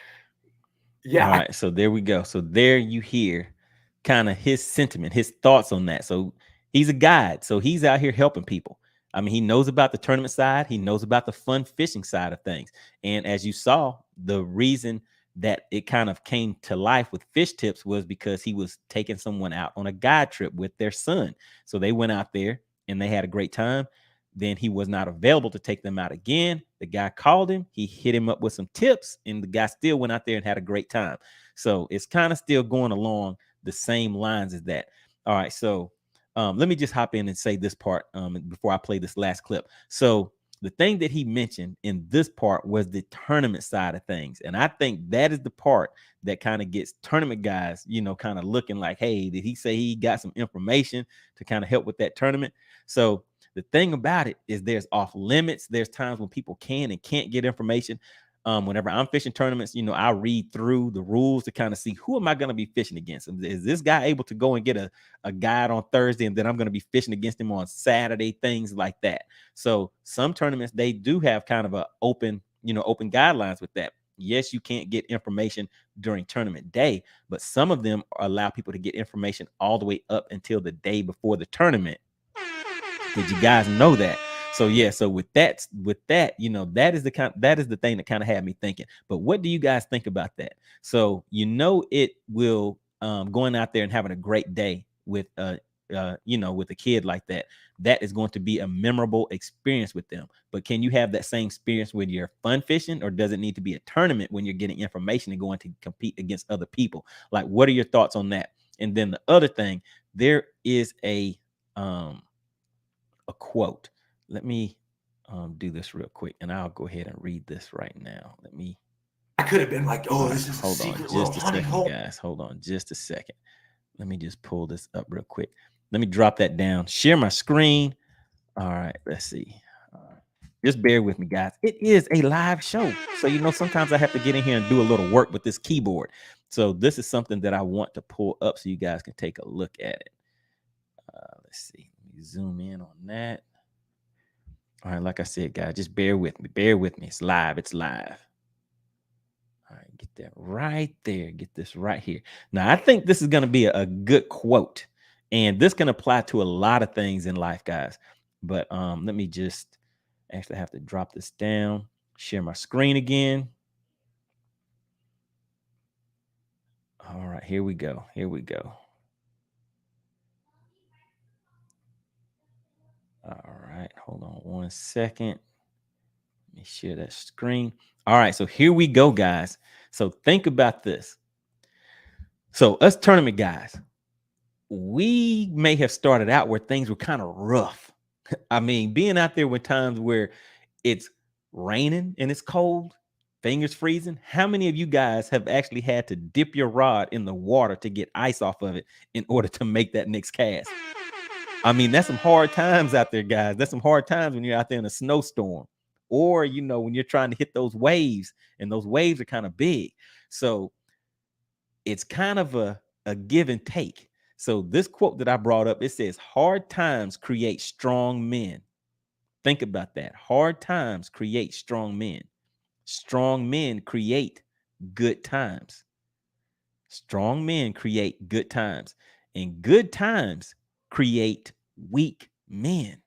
yeah. All right. So there we go. So there you hear kind of his sentiment, his thoughts on that. So he's a guide. So he's out here helping people. I mean, he knows about the tournament side. He knows about the fun fishing side of things. And as you saw, the reason that it kind of came to life with Fish Tips was because he was taking someone out on a guide trip with their son. So they went out there and they had a great time. Then he was not available to take them out again. The guy called him. He hit him up with some tips, and the guy still went out there and had a great time. So it's kind of still going along the same lines as that. All right. So let me just hop in and say this part before I play this last clip. So the thing that he mentioned in this part was the tournament side of things. And I think that is the part that kind of gets tournament guys, you know, kind of looking like, hey, did he say he got some information to kind of help with that tournament? So the thing about it is there's off limits. There's times when people can and can't get information. Whenever I'm fishing tournaments, you know, I read through the rules to kind of see who am I going to be fishing against. Is this guy able to go and get a guide on Thursday and then I'm going to be fishing against him on Saturday, things like that. So some tournaments, they do have kind of a open guidelines with that. Yes, you can't get information during tournament day, but some of them allow people to get information all the way up until the day before the tournament. Did you guys know that? So yeah, so with that, you know, that is the thing that kind of had me thinking. But what do you guys think about that? So you know, it will going out there and having a great day with you know, with a kid like that, that is going to be a memorable experience with them. But can you have that same experience when you're fun fishing, or does it need to be a tournament when you're getting information and going to compete against other people? Like, what are your thoughts on that? And then the other thing, there is a quote. Let me do this real quick, and I'll go ahead and read this right now. I could have been like, oh, this is hold on just a second, guys. Hold on just a second. Let me just pull this up real quick. Let me drop that down. Share my screen. All right, let's see. Just bear with me, guys. It is a live show, so you know sometimes I have to get in here and do a little work with this keyboard. So this is something that I want to pull up so you guys can take a look at it. Let's see. Let me zoom in on that. All right, like I said, guys, just bear with me. Bear with me. It's live. It's live. All right, get that right there. Get this right here. Now, I think this is going to be a good quote, and this can apply to a lot of things in life, guys. But let me just actually have to drop this down, share my screen again. All right, here we go. Here we go. All right, hold on 1 second. Let me share that screen. All right, so here we go, guys. So think about this. So us tournament guys, we may have started out where things were kind of rough. I mean, being out there with times where it's raining and it's cold, fingers freezing. How many of you guys have actually had to dip your rod in the water to get ice off of it in order to make that next cast? I mean, that's some hard times out there, guys. That's some hard times when you're out there in a snowstorm, or, you know, when you're trying to hit those waves, and those waves are kind of big. So it's kind of a give and take. So this quote that I brought up, it says, hard times create strong men. Think about that. Hard times create strong men. Strong men create good times. Strong men create good times, and good times create weak men.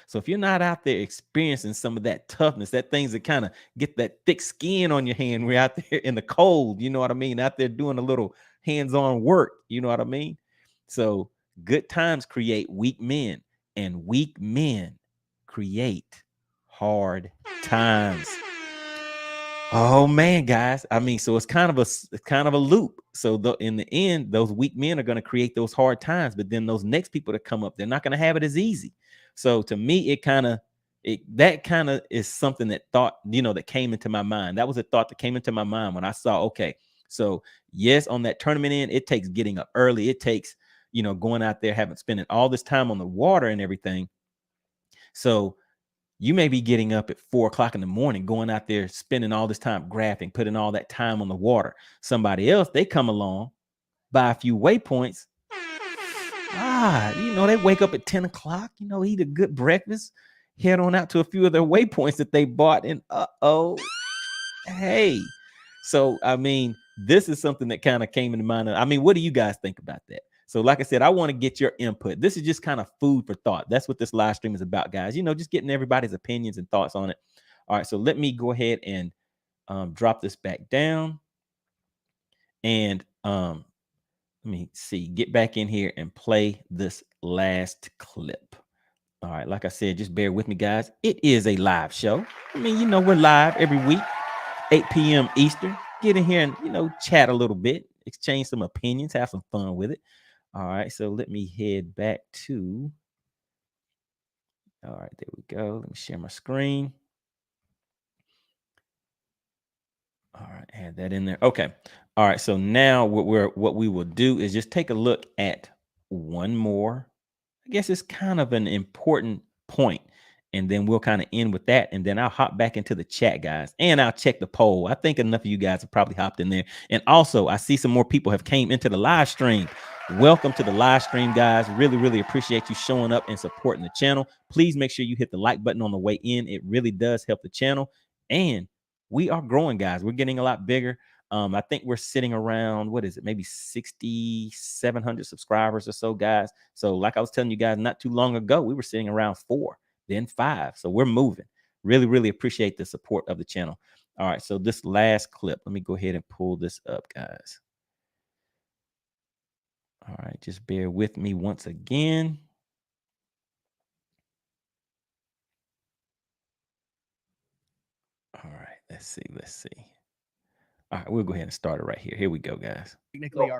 So if you're not out there experiencing some of that toughness, that things that kind of get that thick skin on your hand, we're out there in the cold, you know what I mean? Out there doing a little hands-on work, you know what I mean? So good times create weak men, and weak men create hard times. Oh man, guys. I mean, so it's kind of a loop. So in the end, those weak men are going to create those hard times, but then those next people that come up, they're not going to have it as easy. So to me, that kind of is something that came into my mind. That was a thought that came into my mind when I saw, okay, so yes, on that tournament end, it takes getting up early. It takes, going out there, spending all this time on the water and everything. So you may be getting up at 4 o'clock in the morning, going out there, spending all this time graphing, putting all that time on the water. Somebody else, they come along, buy a few waypoints. They wake up at 10 o'clock, eat a good breakfast, head on out to a few of their waypoints that they bought. And hey. So, I mean, this is something that kind of came into mind. I mean, what do you guys think about that? So like I said, I want to get your input. This is just kind of food for thought. That's what this live stream is about, guys. Just getting everybody's opinions and thoughts on it. All right, so let me go ahead and drop this back down. And let me get back in here and play this last clip. All right, like I said, just bear with me, guys. It is a live show. I mean, we're live every week, 8 p.m. Eastern. Get in here and, chat a little bit, exchange some opinions, have some fun with it. All right, so let me head back to, all right, there we go. Let me share my screen. All right, add that in there. Okay. All right, so now what we will do is just take a look at one more. I guess it's kind of an important point, and then we'll kind of end with that, and then I'll hop back into the chat, guys, and I'll check the poll. I think enough of you guys have probably hopped in there. And also, I see some more people have came into the live stream. Welcome to the live stream, guys. Really, really appreciate you showing up and supporting the channel. Please make sure you hit the like button on the way in. It really does help the channel. And we are growing, guys. We're getting a lot bigger. I think we're sitting around, what is it? Maybe 6,700 subscribers or so, guys. So like I was telling you guys not too long ago, we were sitting around 4, then 5. So we're moving. Really, really appreciate the support of the channel. All right. So this last clip, let me go ahead and pull this up, guys. All right, just bear with me once again. All right, let's see. All right, we'll go ahead and start it right here. Here we go, guys. Technically,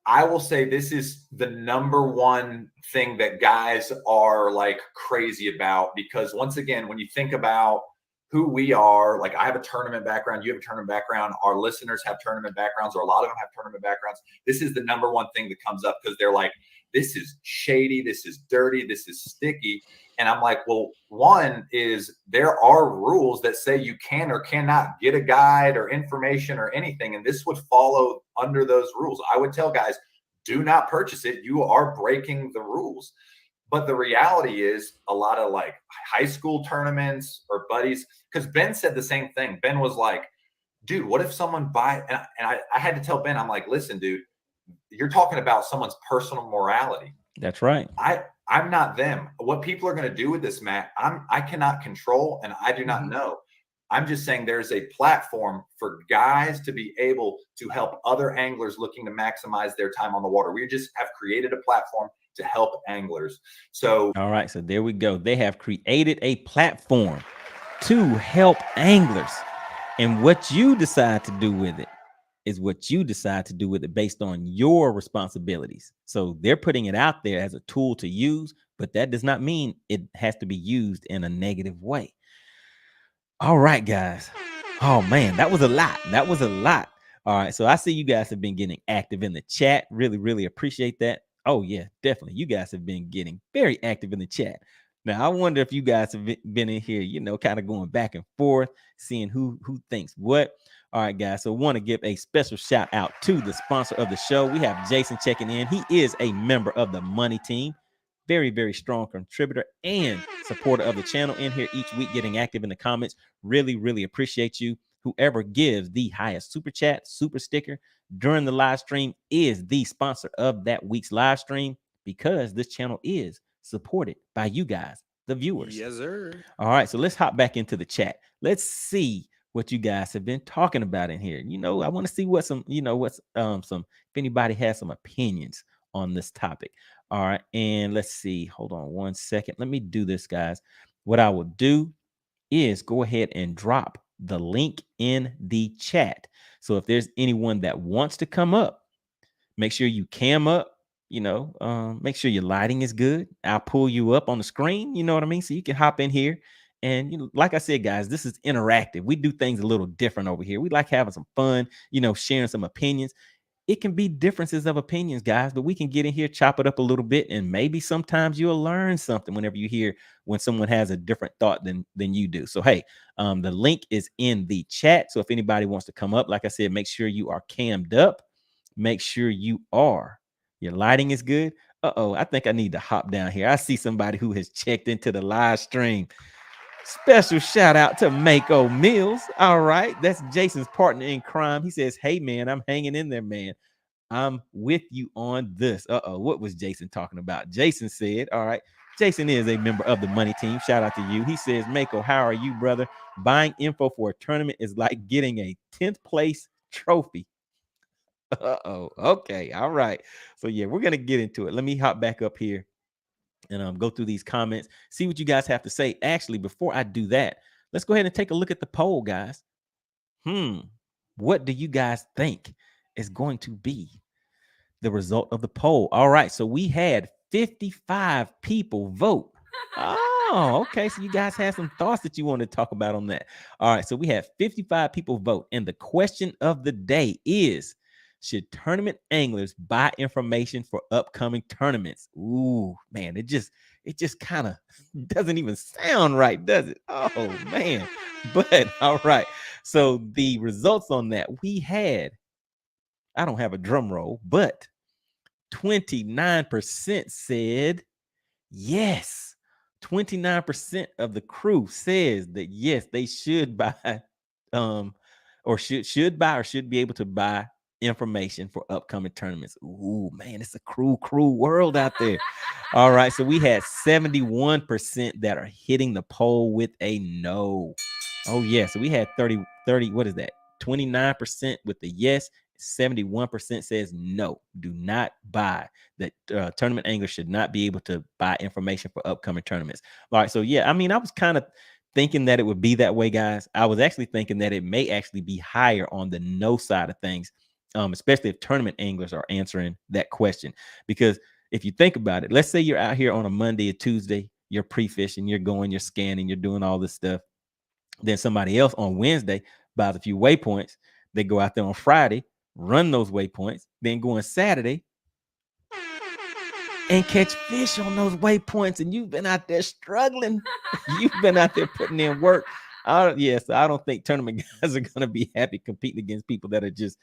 I will say this is the number one thing that guys are like crazy about, because once again, when you think about who we are, like I have a tournament background, you have a tournament background, our listeners have tournament backgrounds, or a lot of them have tournament backgrounds. This is the number one thing that comes up, because they're like, this is shady, this is dirty, this is sticky. And I'm like, well, one is there are rules that say you can or cannot get a guide or information or anything. And this would follow under those rules. I would tell guys, do not purchase it. You are breaking the rules. But the reality is a lot of like high school tournaments or buddies, because Ben said the same thing. Ben was like, dude, what if someone buy, and I had to tell Ben, I'm like, listen, dude, you're talking about someone's personal morality. That's right. I'm not them. What people are going to do with this, Matt, I cannot control, and I do not know. I'm just saying there's a platform for guys to be able to help other anglers looking to maximize their time on the water. We just have created a platform to help anglers. So, all right, so there we go. They have created a platform to help anglers. And what you decide to do with it is what you decide to do with it based on your responsibilities. So they're putting it out there as a tool to use, but that does not mean it has to be used in a negative way. All right, guys. Oh man, that was a lot. That was a lot. All right, so I see you guys have been getting active in the chat. Really, really appreciate that. Oh yeah, definitely. You guys have been getting very active in the chat. Now, I wonder if you guys have been in here, kind of going back and forth, seeing who thinks what. All right, guys. So I want to give a special shout out to the sponsor of the show. We have Jason checking in. He is a member of the Money Team. Very, very strong contributor and supporter of the channel, in here each week, getting active in the comments. Really, really appreciate you. Whoever gives the highest super chat, super sticker during the live stream is the sponsor of that week's live stream, because this channel is supported by you guys, the viewers. Yes, sir. All right, so let's hop back into the chat. Let's see what you guys have been talking about in here. I want to see what some, if anybody has some opinions on this topic. All right, and let's see. Hold on 1 second. Let me do this, guys. What I will do is go ahead and drop the link in the chat. So if there's anyone that wants to come up, make sure you cam up, make sure your lighting is good. I'll pull you up on the screen, you know what I mean? So you can hop in here. And, like I said, guys, this is interactive. We do things a little different over here. We like having some fun, sharing some opinions. It can be differences of opinions, guys, but we can get in here, chop it up a little bit, and maybe sometimes you'll learn something whenever you hear when someone has a different thought than you do. So, hey, the link is in the chat. So if anybody wants to come up, like I said, make sure you are cammed up. Make sure your lighting is good. I think I need to hop down here. I see somebody who has checked into the live stream. Special shout out to Mako Mills. All right, that's Jason's partner in crime. He says, hey man, I'm hanging in there, man. I'm with you on this. What was Jason talking about? Jason said, all right, Jason is a member of the Money Team. Shout out to you. He says, Mako, how are you, brother? Buying info for a tournament is like getting a 10th place trophy. Okay, all right. So yeah, we're gonna get into it. Let me hop back up here and go through these comments, see what you guys have to say. Actually, before I do that, let's go ahead and take a look at the poll, guys. What do you guys think is going to be the result of the poll? All right, so we had 55 people vote. Oh, okay. So you guys had some thoughts that you want to talk about on that. All right, so we had 55 people vote, and the question of the day is, should tournament anglers buy information for upcoming tournaments? Ooh, man, it just kind of doesn't even sound right, does it? Oh, man. But all right. So the results on that, we had, I don't have a drum roll, but 29% said yes. 29% of the crew says that yes, they should buy or should buy or should be able to buy information for upcoming tournaments. Ooh, man, it's a cruel world out there. All right, so we had 71% that are hitting the poll with a no. Oh yeah, so we had 30, what is that? 29% with the yes, 71% says no, do not buy. That tournament anglers should not be able to buy information for upcoming tournaments. All right, so yeah, I mean, I was kind of thinking that it would be that way, guys. I was actually thinking that it may actually be higher on the no side of things, especially if tournament anglers are answering that question. Because if you think about it, let's say you're out here on a Monday or Tuesday, you're pre-fishing, you're going, you're scanning, you're doing all this stuff. Then somebody else on Wednesday buys a few waypoints. They go out there on Friday, run those waypoints, then go on Saturday and catch fish on those waypoints. And you've been out there struggling. You've been out there putting in work. Yes, I don't think tournament guys are going to be happy competing against people that are just,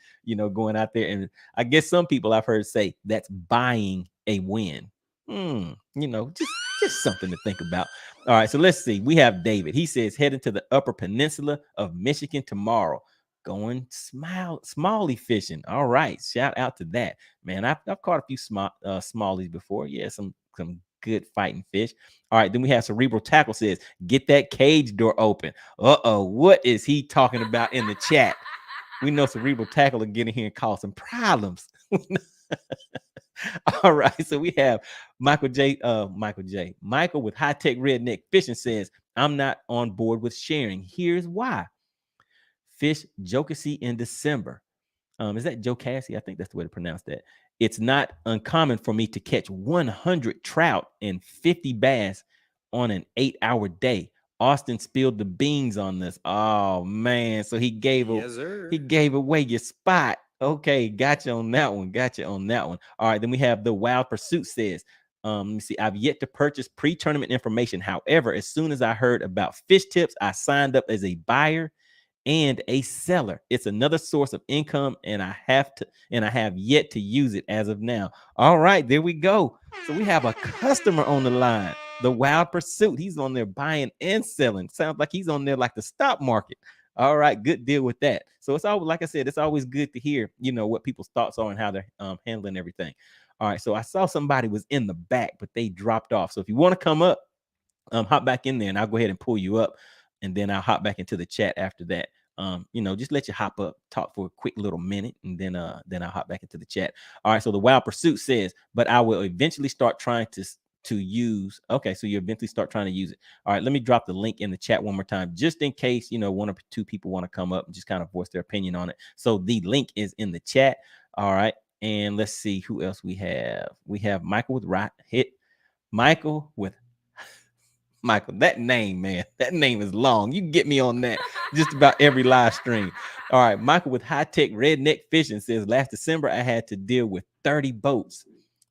going out there. And I guess some people I've heard say that's buying a win. Just something to think about. All right, so let's see. We have David. He says heading to the Upper Peninsula of Michigan tomorrow. Going smalley fishing. All right, shout out to that, man. I've caught a few smallies before. Yeah, some good fighting fish. All right, then we have Cerebral Tackle says get that cage door open. What is he talking about in the chat? We know Cerebral Tackle will get in here and cause some problems. All right, so we have Michael with High Tech Redneck Fishing says I'm not on board with sharing. Here's why. Fish Jokasee in December. Is that Joe Cassie? I think that's the way to pronounce that. It's not uncommon for me to catch 100 trout and 50 bass on an 8-hour day. Austin spilled the beans on this. Oh man, so he gave away your spot. Okay, got you on that one. All right, then we have the Wild Pursuit says, let me see. I've yet to purchase pre-tournament information. However, as soon as I heard about fish tips, I signed up as a buyer and a seller. It's another source of income, and I have yet to use it as of now. All right, there we go. So we have a customer on the line, the Wild Pursuit. He's on there buying and selling. Sounds like he's on there like the stock market. All right, good deal with that. So it's always, like I said, it's always good to hear, what people's thoughts are and how they're handling everything. All right, so I saw somebody was in the back, but they dropped off. So if you want to come up, hop back in there and I'll go ahead and pull you up, and then I'll hop back into the chat after that. Just let you hop up, talk for a quick little minute, and then I'll hop back into the chat. All right. So the Wild Pursuit says, but I will eventually start trying to use. Okay. So you eventually start trying to use it. All right. Let me drop the link in the chat one more time, just in case, one or two people want to come up and just kind of voice their opinion on it. So the link is in the chat. All right. And let's see who else we have. We have Michael with Michael, that name, man, that name is long. You can get me on that just about every live stream. All right. Michael with High Tech Redneck Fishing says, last December, I had to deal with 30 boats.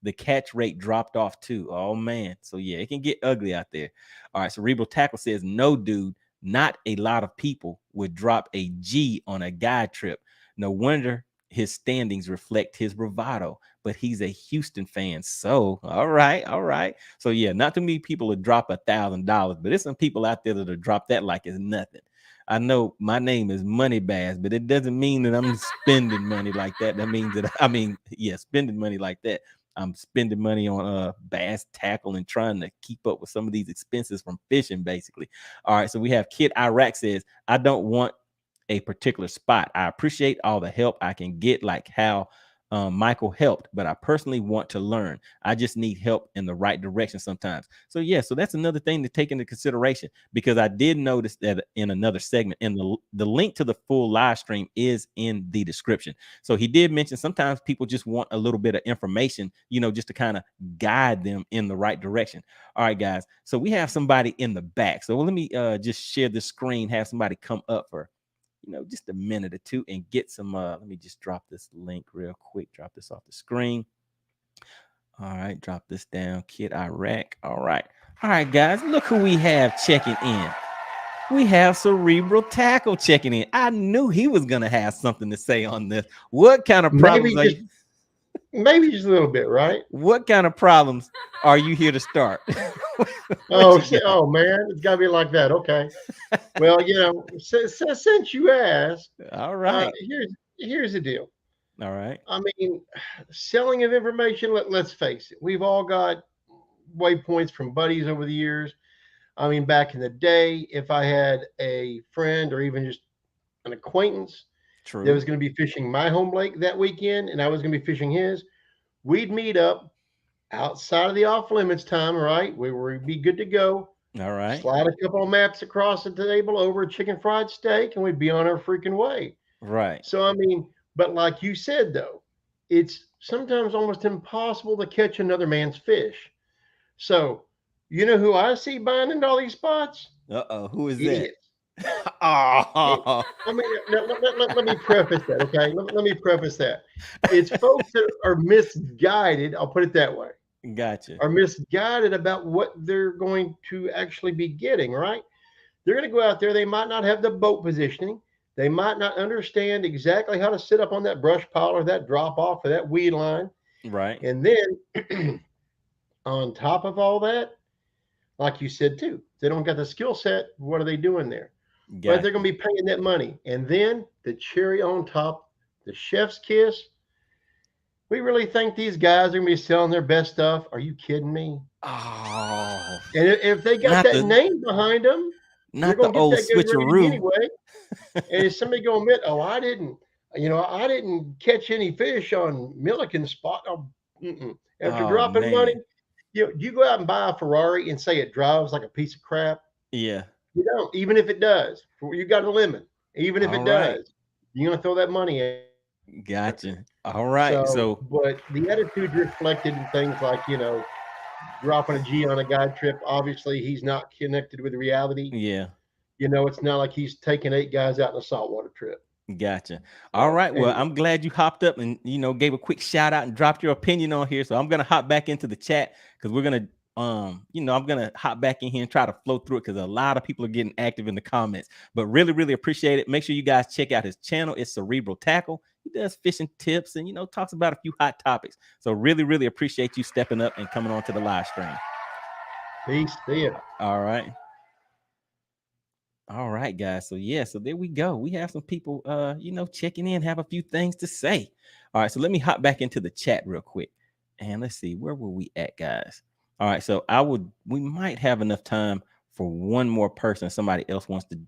The catch rate dropped off too. Oh, man. So, yeah, it can get ugly out there. All right. Cerebral Tackle says, no, dude, not a lot of people would drop a G on a guide trip. No wonder his standings reflect his bravado, but he's a Houston fan. So, all right. So, yeah, not too many people would drop $1,000, but there's some people out there that'll drop that like it's nothing. I know my name is MoneyBass, but it doesn't mean that I'm spending money like that. That means that, spending money like that. I'm spending money on bass tackle and trying to keep up with some of these expenses from fishing, basically. All right. So we have Kid Iraq says, I don't want a particular spot. I appreciate all the help I can get, like how Michael helped, but I personally want to learn. I just need help in the right direction sometimes. So yeah, so that's another thing to take into consideration, because I did notice that in another segment, and the link to the full live stream is in the description. So he did mention sometimes people just want a little bit of information, just to kind of guide them in the right direction. All right, guys. So we have somebody in the back. So let me just share the screen, have somebody come up for just a minute or two and get some let me just drop this link real quick, drop this off the screen. All right, drop this down. Kid Iraq. All right, guys, look who we have checking in. We have Cerebral Tackle checking in. I knew he was gonna have something to say on this. What kind of problems maybe just a little bit, right? What kind of problems are you here to start? Oh man, it's gotta be like that. Okay. Well, since you asked, all right. Here's the deal. All right. I mean, selling of information. Let's face it. We've all got waypoints from buddies over the years. I mean, back in the day, if I had a friend or even just an acquaintance that was going to be fishing my home lake that weekend, and I was going to be fishing his, we'd meet up outside of the off limits time, right? We would be good to go. All right. Slide a couple of maps across the table over a chicken fried steak, and we'd be on our freaking way. Right. So, I mean, but like you said, though, it's sometimes almost impossible to catch another man's fish. So, you know who I see buying into all these spots? Who is Idiots. that? Oh. I mean, let me preface that, okay? Let me preface that. It's folks that are misguided, I'll put it that way. Gotcha. Are misguided about what they're going to actually be getting, right? They're going to go out there. They might not have the boat positioning. They might not understand exactly how to sit up on that brush pile or that drop off or that weed line. Right. And then on top of all that, like you said too, they don't got the skill set. What are they doing there? Gotcha. But they're going to be paying that money. And then the cherry on top, the chef's kiss. We really think these guys are going to be selling their best stuff. Are you kidding me? Oh. And if they got that name behind them, not the old switcheroo anyway. And if somebody go admit, I didn't catch any fish on Milliken spot. After dropping money, you go out and buy a Ferrari and say it drives like a piece of crap. Yeah. You don't, even if it does. You got a limit. Even if it does, you're going to throw that money in. Gotcha. All right. So, but the attitude reflected in things like, dropping a G on a guide trip. Obviously, he's not connected with reality. Yeah. It's not like he's taking 8 guys out on a saltwater trip. Gotcha. All right. Well, I'm glad you hopped up and, gave a quick shout out and dropped your opinion on here. So I'm going to hop back into the chat because we're going to, I'm going to hop back in here and try to flow through it because a lot of people are getting active in the comments, but really, really appreciate it. Make sure you guys check out his channel. It's Cerebral Tackle. He does fishing tips and, talks about a few hot topics. So really, really appreciate you stepping up and coming on to the live stream. Peace. See ya. All right. All right, guys. So so there we go. We have some people, checking in, have a few things to say. All right. So let me hop back into the chat real quick. And let's see, where were we at, guys? All right, so we might have enough time for one more person. Somebody else wants to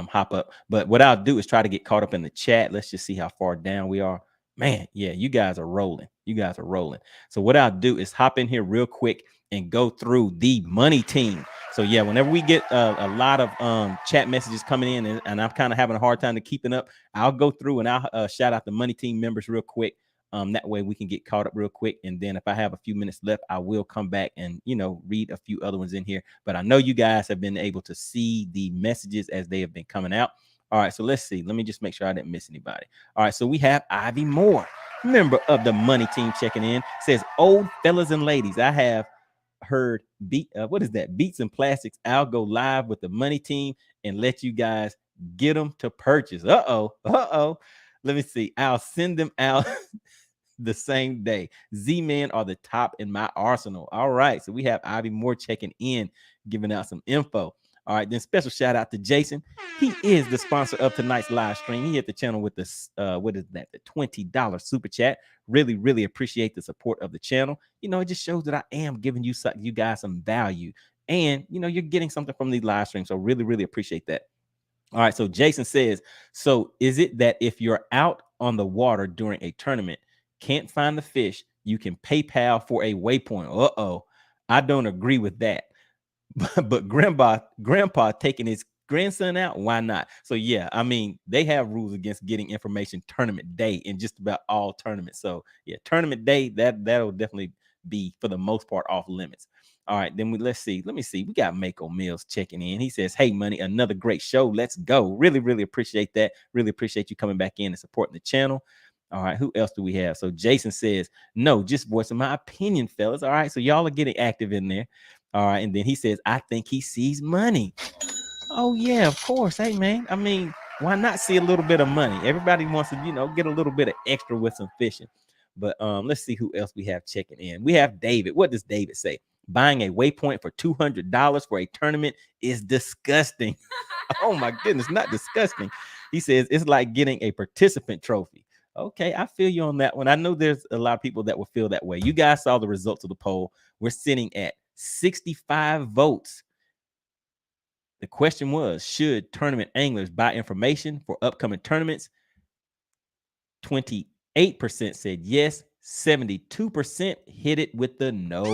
hop up, but what I'll do is try to get caught up in the chat. Let's just see how far down we are. Man, yeah, you guys are rolling. You guys are rolling. So what I'll do is hop in here real quick and go through the money team. So yeah, whenever we get a lot of chat messages coming in, and I'm kind of having a hard time to keeping up, I'll go through and I'll shout out the money team members real quick. That way we can get caught up real quick. And then if I have a few minutes left, I will come back and, read a few other ones in here. But I know you guys have been able to see the messages as they have been coming out. All right, so let's see. Let me just make sure I didn't miss anybody. All right, so we have Ivy Moore, member of the money team, checking in. Says, old fellas and ladies, I have heard what is that? Beats and Plastics. I'll go live with the money team and let you guys get them to purchase. Uh-oh. Let me see. I'll send them out the same day. Z-Men are the top in my arsenal. All right. So we have Ivy Moore checking in, giving out some info. All right. Then special shout out to Jason. He is the sponsor of tonight's live stream. He hit the channel with this, what is that? The $20 super chat. Really, really appreciate the support of the channel. It just shows that I am giving you guys some value, and you're getting something from the live stream. So really, really appreciate that. All right. So Jason says, so is it that if you're out on the water during a tournament, can't find the fish, you can PayPal for a waypoint? Uh-oh. I don't agree with that. But grandpa taking his grandson out, why not? So yeah, I mean, they have rules against getting information tournament day in just about all tournaments. So yeah, tournament day, that'll definitely be for the most part off limits. All right, then let me see. We got Mako Mills checking in. He says, hey, Money, another great show. Let's go. Really, really appreciate that. Really appreciate you coming back in and supporting the channel. All right, who else do we have? So Jason says, no, just voicing my opinion, fellas. All right, so y'all are getting active in there. All right, and then he says, I think he sees money. Oh, yeah, of course. Hey, man, I mean, why not see a little bit of money? Everybody wants to, get a little bit of extra with some fishing. But let's see who else we have checking in. We have David. What does David say? Buying a waypoint for $200 for a tournament is disgusting. Oh, my goodness, not disgusting. He says it's like getting a participant trophy. Okay, I feel you on that one. I know there's a lot of people that will feel that way. You guys saw the results of the poll. We're sitting at 65 votes. The question was, should tournament anglers buy information for upcoming tournaments? 28% said yes. 72% hit it with the no.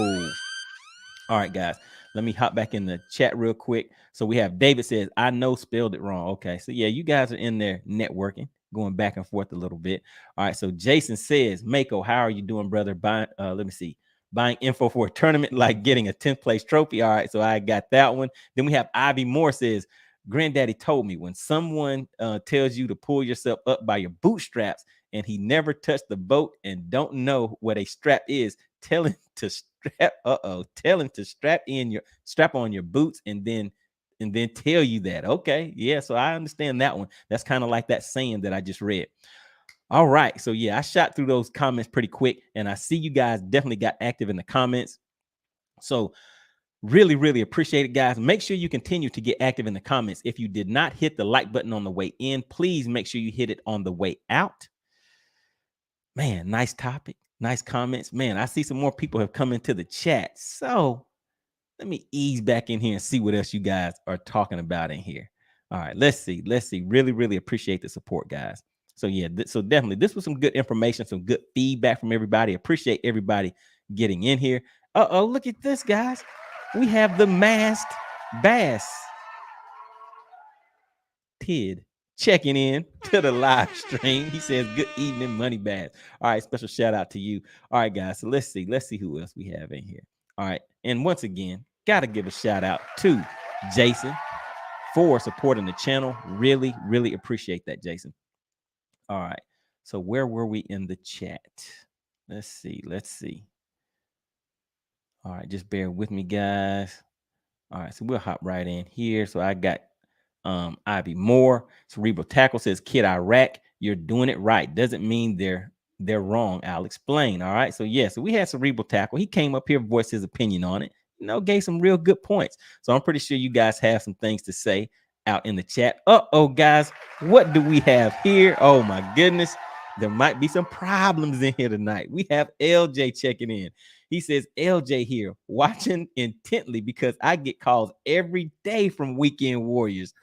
All right, guys, let me hop back in the chat real quick. So we have David says, I know, spelled it wrong. Okay, so yeah, you guys are in there networking, going back and forth a little bit. All right, so Jason says, Mako, how are you doing, brother? Let me see. Buying info for a tournament like getting a 10th place trophy. All right, so I got that one. Then we have Ivy Moore says, Granddaddy told me when someone tells you to pull yourself up by your bootstraps and he never touched the boat and don't know what a strap is, tell him to strap on your boots and then tell you that. Okay, yeah, so I understand that one. That's kind of like that saying that I just read. All right, so yeah, I shot through those comments pretty quick, and I see you guys definitely got active in the comments. So really, really appreciate it, guys. Make sure you continue to get active in the comments. If you did not hit the like button on the way in, please make sure you hit it on the way out. Man, nice topic, nice comments. Man, I see some more people have come into the chat. So let me ease back in here and see what else you guys are talking about in here. All right, let's see. Really, really appreciate the support, guys. So yeah, so definitely this was some good information, some good feedback from everybody. Appreciate everybody getting in here. Uh-oh, look at this, guys. We have the masked bass Tid checking in to the live stream. He says, good evening, MoneyBass. All right, special shout out to you. All right, guys, so let's see who else we have in here. All right, and once again, gotta give a shout out to Jason for supporting the channel. Really, really appreciate that, Jason. All right, so where were we in the chat? Let's see. All right, just bear with me, guys. All right, so we'll hop right in here. So I got Ivy Moore. Cerebral Tackle says, Kid Iraq, you're doing it right. Doesn't mean they're wrong. I'll explain. All right, so yeah, so we had Cerebral Tackle. He came up here, voiced his opinion on it, gave some real good points. So I'm pretty sure you guys have some things to say out in the chat. Uh-oh, guys, what do we have here? Oh my goodness, there might be some problems in here tonight. We have LJ checking in. He says, LJ here, watching intently because I get calls every day from weekend warriors.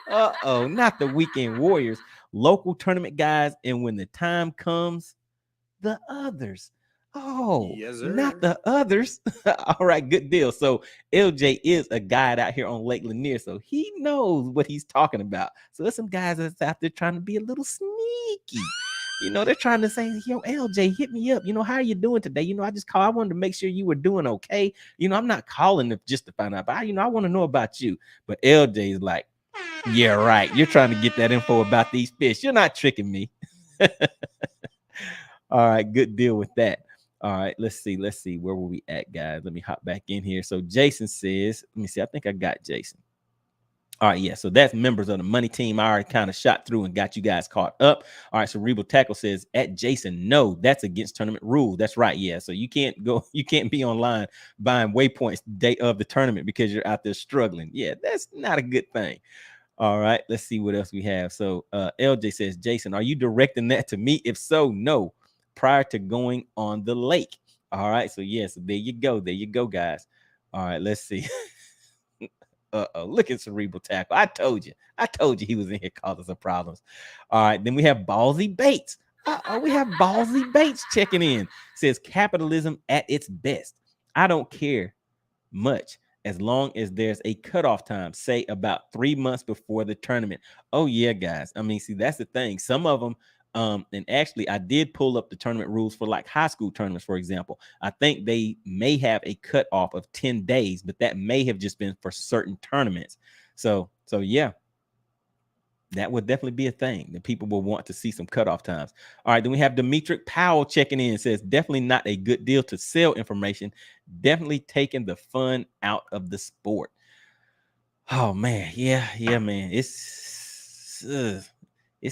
Uh-oh, not the weekend warriors, local tournament guys. And when the time comes, the others. Oh, Yes, sir. not the others. All right, good deal. So LJ is a guide out here on Lake Lanier, so he knows what he's talking about. So there's some guys that's out there trying to be a little sneaky. You know, they're trying to say, yo, LJ, hit me up. You know, how are you doing today? You know, I just called. I wanted to make sure you were doing okay. You know, I'm not calling just to find out, but I want to know about you. But LJ is like, yeah, right. You're trying to get that info about these fish. You're not tricking me. All right, good deal with that. All right, let's see. Where were we at, guys? Let me hop back in here. So Jason says, let me see. I think I got Jason. All right, yeah. So that's members of the money team. I already kind of shot through and got you guys caught up. All right, Cerebral Tackle says, at Jason, no, that's against tournament rules. That's right, yeah. So you can't be online buying waypoints the day of the tournament because you're out there struggling. Yeah, that's not a good thing. All right, let's see what else we have. So LJ says, Jason, are you directing that to me? If so, no. Prior to going on the lake. All right, so yes, there you go, guys. All right, let's see. Look at Cerebral Tackle. I told you he was in here causing some problems. All right, then we have Ballsy Baits. We have Ballsy Baits checking in. Says capitalism at its best. I don't care much as long as there's a cutoff time, say about 3 months before the tournament. Oh yeah, guys. I mean, see, that's the thing. Some of them, and actually I did pull up the tournament rules for like high school tournaments, for example. I think they may have a cutoff of 10 days, but that may have just been for certain tournaments. So yeah, that would definitely be a thing that people will want to see some cutoff times. All right, then we have Demetric Powell checking in. Says definitely not a good deal to sell information. Definitely taking the fun out of the sport. Oh man, yeah, man. It's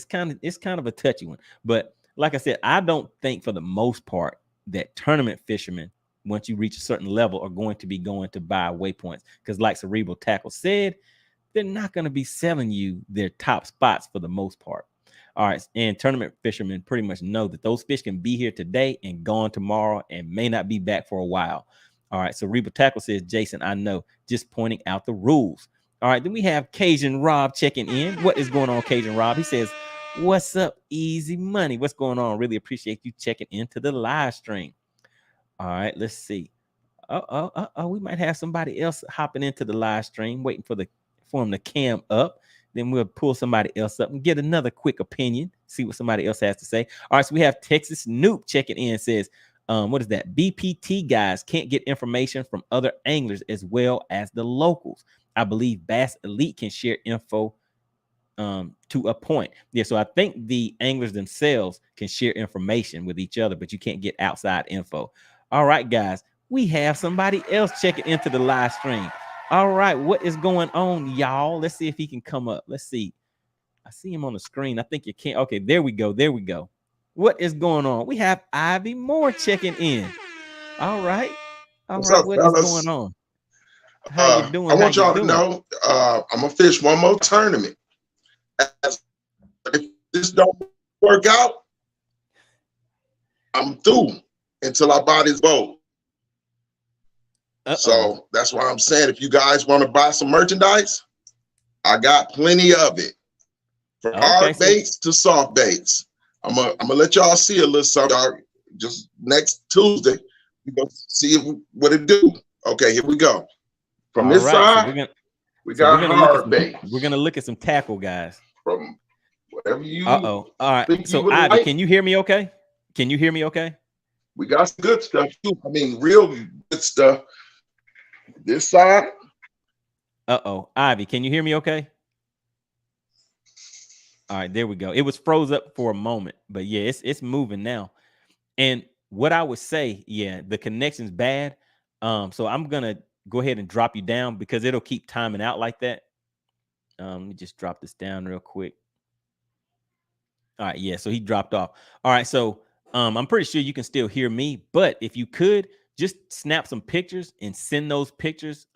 kind of a touchy one. But like I said, I don't think for the most part that tournament fishermen, once you reach a certain level, are going to be going to buy waypoints. Because like Cerebral Tackle said, they're not going to be selling you their top spots for the most part. All right. And tournament fishermen pretty much know that those fish can be here today and gone tomorrow and may not be back for a while. All right. So Cerebral Tackle says, Jason, I know, just pointing out the rules. All right, then we have Cajun Rob checking in. What is going on, Cajun Rob? He says, what's up, Easy Money? What's going on? Really appreciate you checking into the live stream. All right, let's see. We might have somebody else hopping into the live stream, waiting for him to cam up. Then we'll pull somebody else up and get another quick opinion, see what somebody else has to say. All right, so we have Texas Noob checking in. Says, what is that? BPT guys can't get information from other anglers as well as the locals. I believe Bass Elite can share info to a point. Yeah, so I think the anglers themselves can share information with each other, but you can't get outside info. All right, guys, we have somebody else checking into the live stream. All right, what is going on, y'all? Let's see if he can come up. Let's see. I see him on the screen. I think you can't. Okay, there we go. What is going on? We have Ivy Moore checking in. All right. What's up, what fellas? is going on? How you doing? I want y'all to know I'm gonna fish one more tournament. If this don't work out, I'm through until I buy this boat. So that's why I'm saying, if you guys want to buy some merchandise, I got plenty of it. From hard baits to soft baits. I'm gonna let y'all see a little something. Just next Tuesday, we're gonna see what it do. Okay, here we go. From this side, so we got hard bait. We're gonna look at some tackle, guys. From whatever you. All right. So Ivy, can you hear me? Okay. Can you hear me? Okay. We got some good stuff too. I mean, real good stuff. This side. Ivy, can you hear me? Okay. All right, there we go. It was froze up for a moment, but yeah, it's moving now. And what I would say, yeah, the connection's bad. So I'm gonna go ahead and drop you down because it'll keep timing out like that. Let me just drop this down real quick. All right, yeah, so he dropped off. All right, so I'm pretty sure you can still hear me, but if you could just snap some pictures and send those pictures.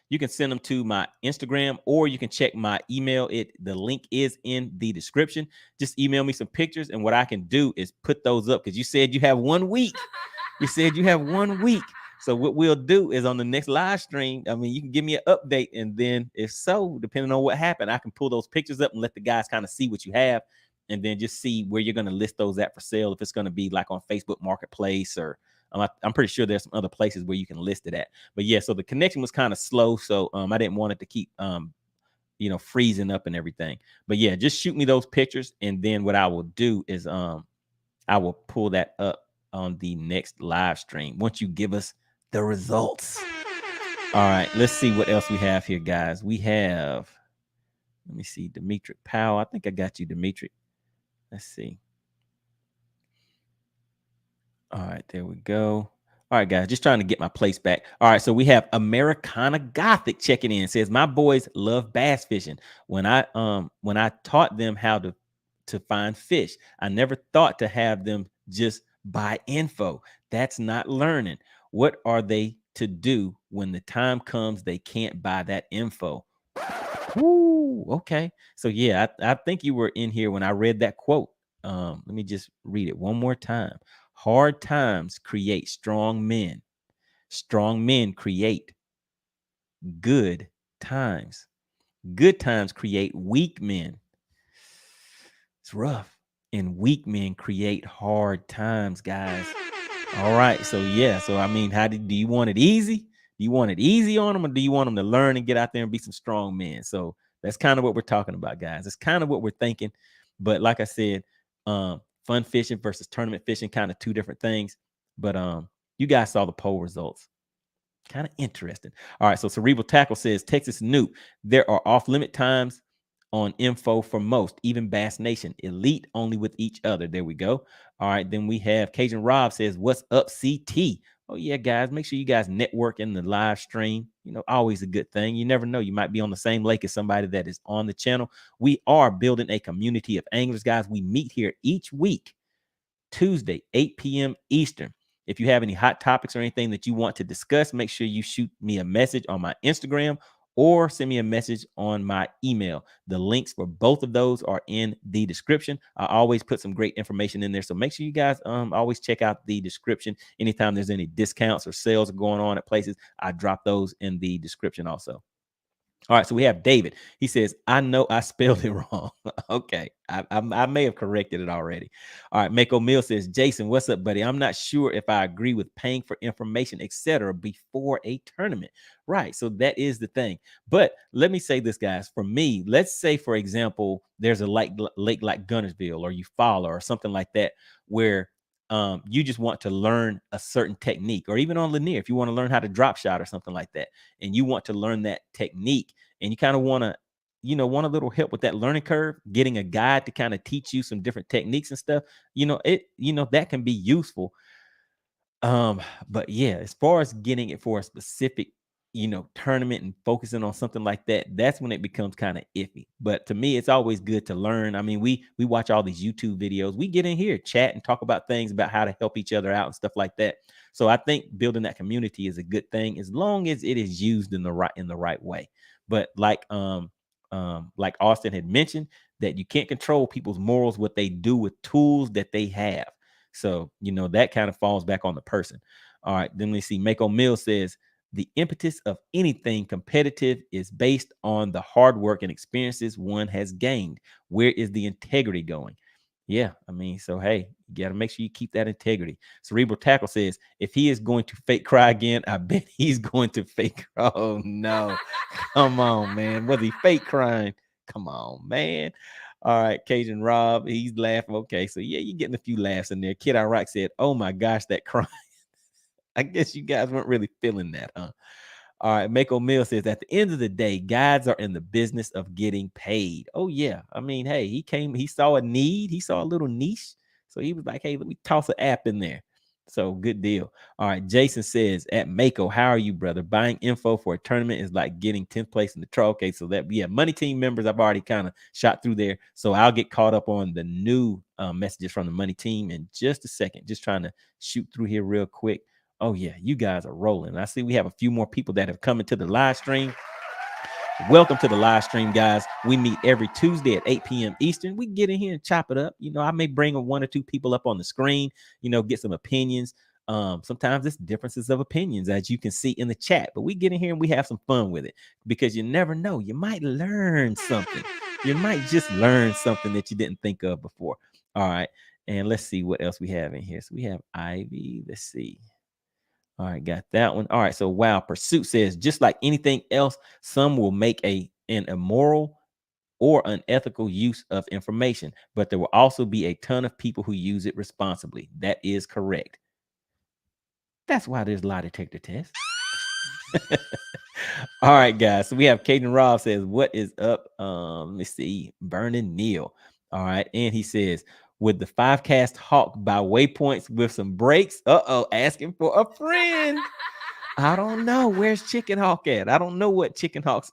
You can send them to my Instagram, or you can check my email. The link is in the description. Just email me some pictures, and what I can do is put those up, because you said you have 1 week. You said you have 1 week. So what we'll do is on the next live stream, I mean, you can give me an update, and then if so, depending on what happened, I can pull those pictures up and let the guys kind of see what you have, and then just see where you're going to list those at for sale. If it's going to be like on Facebook Marketplace, or I'm pretty sure there's some other places where you can list it at. But yeah, so the connection was kind of slow, so I didn't want it to keep freezing up and everything. But yeah, just shoot me those pictures, and then what I will do is I will pull that up on the next live stream once you give us the results. All right, let's see what else we have here, guys. We have, let me see, Dimitri Powell. I think I got you, Dimitri. Let's see. All right, there we go. All right, guys, just trying to get my place back. All right, so we have Americana Gothic checking in. Says, my boys love bass fishing. When I taught them how to find fish, I never thought to have them just buy info. That's not learning. What are they to do when the time comes they can't buy that info? Woo, okay. So yeah, I think you were in here when I read that quote. Let me just read it one more time. Hard times create strong men. Strong men create good times. Good times create weak men. It's rough. And weak men create hard times, guys. All right. So yeah. So I mean, do you want it easy? Do you want it easy on them, or do you want them to learn and get out there and be some strong men? So that's kind of what we're talking about, guys. That's kind of what we're thinking. But like I said, fun fishing versus tournament fishing, kind of two different things. But you guys saw the poll results. Kind of interesting. All right. So Cerebral Tackle says, Texas Noob, there are off-limit times on info for most, even Bass Nation. Elite only with each other. There we go. All right. Then we have Cajun Rob says, what's up, CT? Oh, yeah, guys, make sure you guys network in the live stream. Always a good thing. You never know. You might be on the same lake as somebody that is on the channel. We are building a community of anglers, guys. We meet here each week, Tuesday, 8 p.m. Eastern. If you have any hot topics or anything that you want to discuss, make sure you shoot me a message on my Instagram or send me a message on my email. The links for both of those are in the description. I always put some great information in there. So make sure you guys always check out the description. Anytime there's any discounts or sales going on at places, I drop those in the description also. All right, so we have David. He says, I know I spelled it wrong. Okay, I may have corrected it already. All right, Mako Mill says, Jason, what's up, buddy? I'm not sure if I agree with paying for information, etc., before a tournament. Right, so that is the thing. But let me say this, guys. For me, let's say, for example, there's a lake like Gunnersville or Eufaula or something like that, where you just want to learn a certain technique, or even on Lanier, if you want to learn how to drop shot or something like that, and you want to learn that technique, and you kind of want to, want a little help with that learning curve, getting a guide to kind of teach you some different techniques and stuff, that can be useful. But yeah, as far as getting it for a specific, tournament and focusing on something like that, that's when it becomes kind of iffy. But to me, it's always good to learn. I mean, we watch all these YouTube videos. We get in here, chat, and talk about things about how to help each other out and stuff like that. So I think building that community is a good thing, as long as it is used in the right way. But like Austin had mentioned, that you can't control people's morals, what they do with tools that they have. So, that kind of falls back on the person. All right, then we see Mako Mill says, the impetus of anything competitive is based on the hard work and experiences one has gained. Where is the integrity going? Yeah, I mean, so hey, you got to make sure you keep that integrity. Cerebral Tackle says, if he is going to fake cry again, I bet he's going to fake. Oh, no. Come on, man. Was he fake crying? Come on, man. All right, Cajun Rob, he's laughing. Okay, so yeah, you're getting a few laughs in there. Kid Iraq said, oh my gosh, that crying. I guess you guys weren't really feeling that, huh? All right, Mako Mill says, at the end of the day, guides are in the business of getting paid. Oh, yeah. I mean, hey, he saw a need. He saw a little niche. So he was like, hey, let me toss an app in there. So good deal. All right, Jason says, at Mako, how are you, brother? Buying info for a tournament is like getting 10th place in the trial. Okay, so that, yeah, Money Team members, I've already kind of shot through there. So I'll get caught up on the new messages from the Money Team in just a second. Just trying to shoot through here real quick. Oh, yeah, you guys are rolling. I see we have a few more people that have come into the live stream. Welcome to the live stream, guys. We meet every Tuesday at 8 p.m. Eastern. We get in here and chop it up. I may bring one or two people up on the screen, get some opinions. Sometimes it's differences of opinions, as you can see in the chat, but we get in here and we have some fun with it, because you never know, you might learn something. You might just learn something that you didn't think of before. All right, and let's see what else we have in here. So we have Ivy. Let's see. All right, got that one. All right, so Wow Pursuit says, just like anything else, some will make an immoral or unethical use of information, but there will also be a ton of people who use it responsibly. That is correct. That's why there's lie detector tests. All right, guys. So we have Caden Robb says, what is up? Let me see. Vernon Neal. All right. And he says, with the 5-cast hawk by waypoints with some breaks. Asking for a friend. I don't know. Where's Chicken Hawk at? I don't know what Chicken Hawk's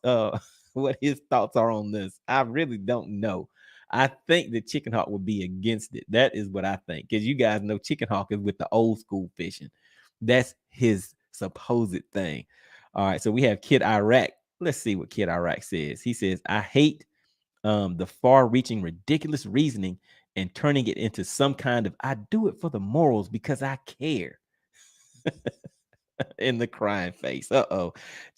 what his thoughts are on this. I really don't know. I think that Chicken Hawk would be against it. That is what I think. Because you guys know Chicken Hawk is with the old school fishing. That's his supposed thing. All right. So we have Kid Iraq. Let's see what Kid Iraq says. He says, I hate the far-reaching, ridiculous reasoning and turning it into some kind of, I do it for the morals because I care. In the crying face.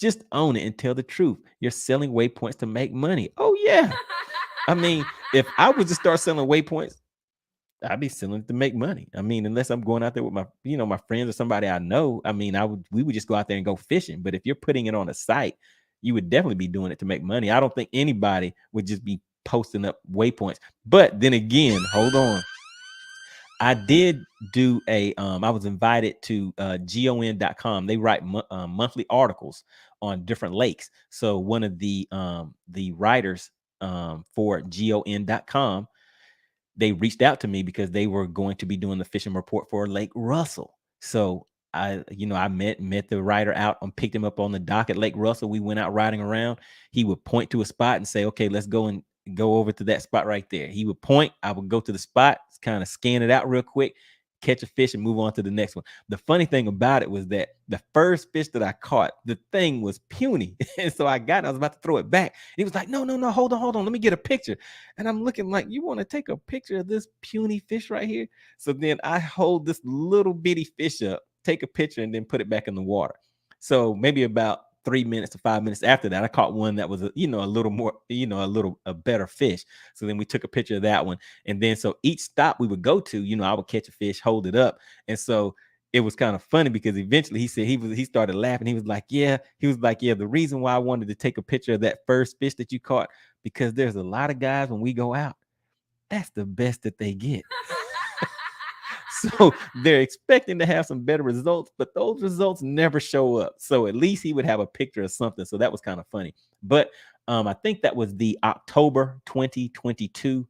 Just own it and tell the truth. You're selling waypoints to make money. Oh yeah. I mean, if I was to start selling waypoints, I'd be selling it to make money. I mean, unless I'm going out there with my, my friends or somebody I know. I mean, we would just go out there and go fishing. But if you're putting it on a site, you would definitely be doing it to make money. I don't think anybody would just be posting up waypoints. But then again, hold on. I did do I was invited to gon.com. They write monthly articles on different lakes. So one of the writers for gon.com, they reached out to me because they were going to be doing the fishing report for Lake Russell. So I met the writer out and picked him up on the dock at Lake Russell. We went out riding around. He would point to a spot and say, okay, let's go and go over to that spot right there. He would point, I would go to the spot, kind of scan it out real quick, catch a fish and move on to the next one. The funny thing about it was that the first fish that I caught, the thing was puny. And so I was about to throw it back. He was like, no, hold on. Let me get a picture. And I'm looking like, you want to take a picture of this puny fish right here? So then I hold this little bitty fish up, take a picture, and then put it back in the water. So maybe about 3 minutes to 5 minutes after that, I caught one that was a little more, a better fish. So then we took a picture of that one. And then so each stop we would go to, I would catch a fish, hold it up. And so it was kind of funny because eventually he said he started laughing. He was like, yeah, the reason why I wanted to take a picture of that first fish that you caught, because there's a lot of guys when we go out, that's the best that they get. So they're expecting to have some better results, but those results never show up. So at least he would have a picture of something. So that was kind of funny. But I think that was the October 2022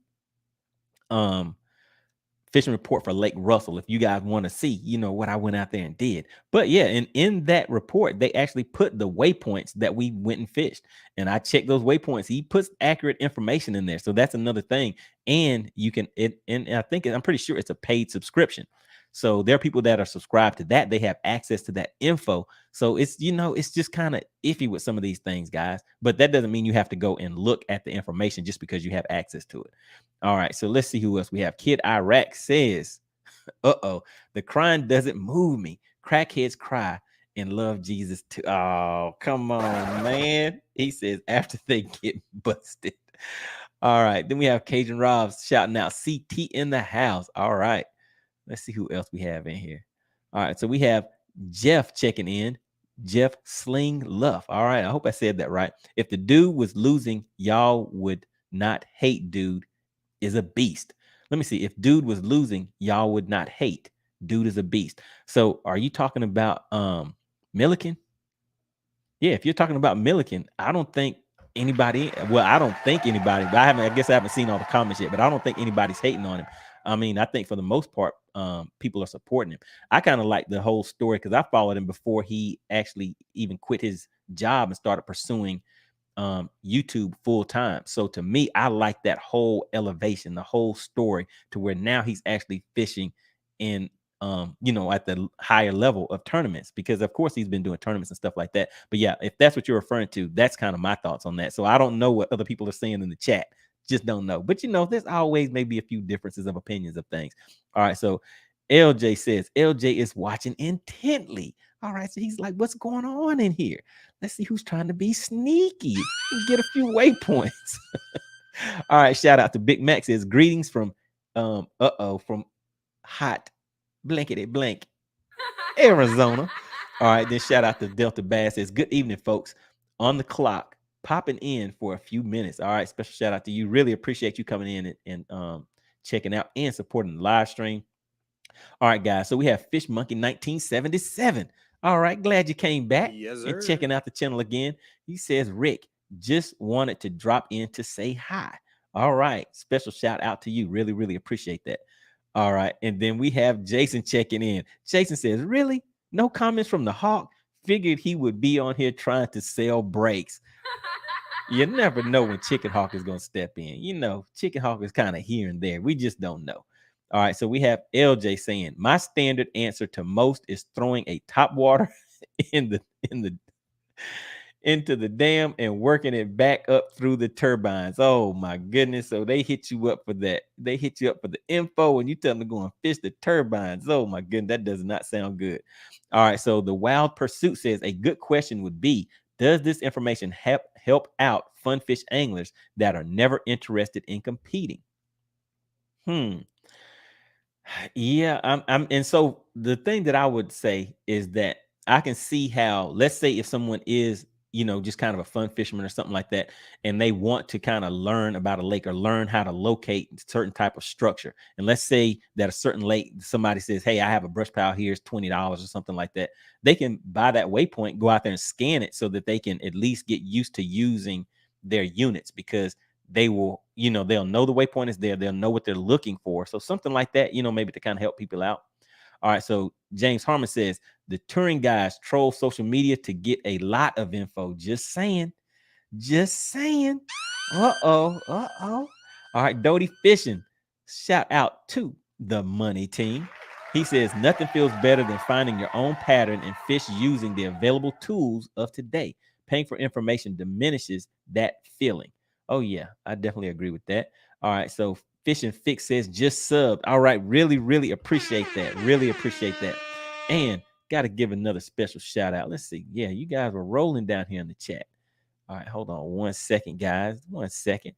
fishing report for Lake Russell. If you guys want to see, what I went out there and did. But yeah, and in that report, they actually put the waypoints that we went and fished. And I checked those waypoints. He puts accurate information in there. So that's another thing. And you can, and I'm pretty sure it's a paid subscription. So there are people that are subscribed to that. They have access to that info. So it's, it's just kind of iffy with some of these things, guys. But that doesn't mean you have to go and look at the information just because you have access to it. All right. So let's see who else we have. Kid Iraq says, the crying doesn't move me. Crackheads cry and love Jesus too. Oh, come on, man. He says after they get busted. All right. Then we have Cajun Robs shouting out CT in the house. All right. Let's see who else we have in here. All right. So we have Jeff checking in. Jeff Sling Luff. All right. I hope I said that right. If the dude was losing, y'all would not hate dude is a beast. Let me see. If dude was losing, y'all would not hate. Dude is a beast. So are you talking about Milliken? Yeah, if you're talking about Milliken, I don't think anybody, but I guess I haven't seen all the comments yet, but I don't think anybody's hating on him. I mean, I think for the most part, people are supporting him. I kind of like the whole story because I followed him before he actually even quit his job and started pursuing YouTube full time. So to me, I like that whole elevation, the whole story to where now he's actually fishing in at the higher level of tournaments, because of course he's been doing tournaments and stuff like that. But yeah, if that's what you're referring to, that's kind of my thoughts on that. So I don't know what other people are saying in the chat. Just don't know. But there's always maybe a few differences of opinions of things. All right. So LJ says LJ is watching intently. All right, so he's like, what's going on in here? Let's see who's trying to be sneaky and get a few waypoints. All right, shout out to Big Mac says greetings from from hot blankety blank Arizona. All right, then shout out to Delta Bass says good evening, folks. On the clock, popping in for a few minutes. All right, special shout out to you. Really appreciate you coming in and checking out and supporting the live stream. All right, guys. So we have Fish Monkey 1977. All right, glad you came back and checking out the channel again. He says, Rick, just wanted to drop in to say hi. All right, special shout out to you. Really, really appreciate that. All right, and then we have Jason checking in. Jason says, really? No comments from the Hawk? Figured he would be on here trying to sell breaks. You never know when Chicken Hawk is going to step in. You know, Chicken Hawk is kind of here and there. We just don't know. All right, so we have LJ saying, my standard answer to most is throwing a top water into the dam and working it back up through the turbines. Oh my goodness. So they hit you up for that. They hit you up for the info and you tell them to go and fish the turbines. Oh my goodness, that does not sound good. All right, so the Wild Pursuit says a good question would be, does this information help out fun fish anglers that are never interested in competing? Yeah, and so the thing that I would say is that I can see how, let's say if someone is, you know, just kind of a fun fisherman or something like that, and they want to kind of learn about a lake or learn how to locate certain type of structure. And let's say that a certain lake, somebody says, hey, I have a brush pile here, it's $20 or something like that. They can buy that waypoint, go out there and scan it so that they can at least get used to using their units, because they will, you know, they'll know the waypoint is there. They'll know what they're looking for. So something like that, you know, maybe to kind of help people out. All right. So James Harmon says the touring guys troll social media to get a lot of info. Just saying. Just saying. Uh-oh. All right. Doty Fishing. Shout out to the Money Team. He says nothing feels better than finding your own pattern and fish using the available tools of today. Paying for information diminishes that feeling. Oh, yeah, I definitely agree with that. All right, so Fish and Fix says just subbed. All right, really, really appreciate that. Really appreciate that. And got to give another special shout out. Let's see. Yeah, you guys were rolling down here in the chat. All right, hold on 1 second, guys. 1 second.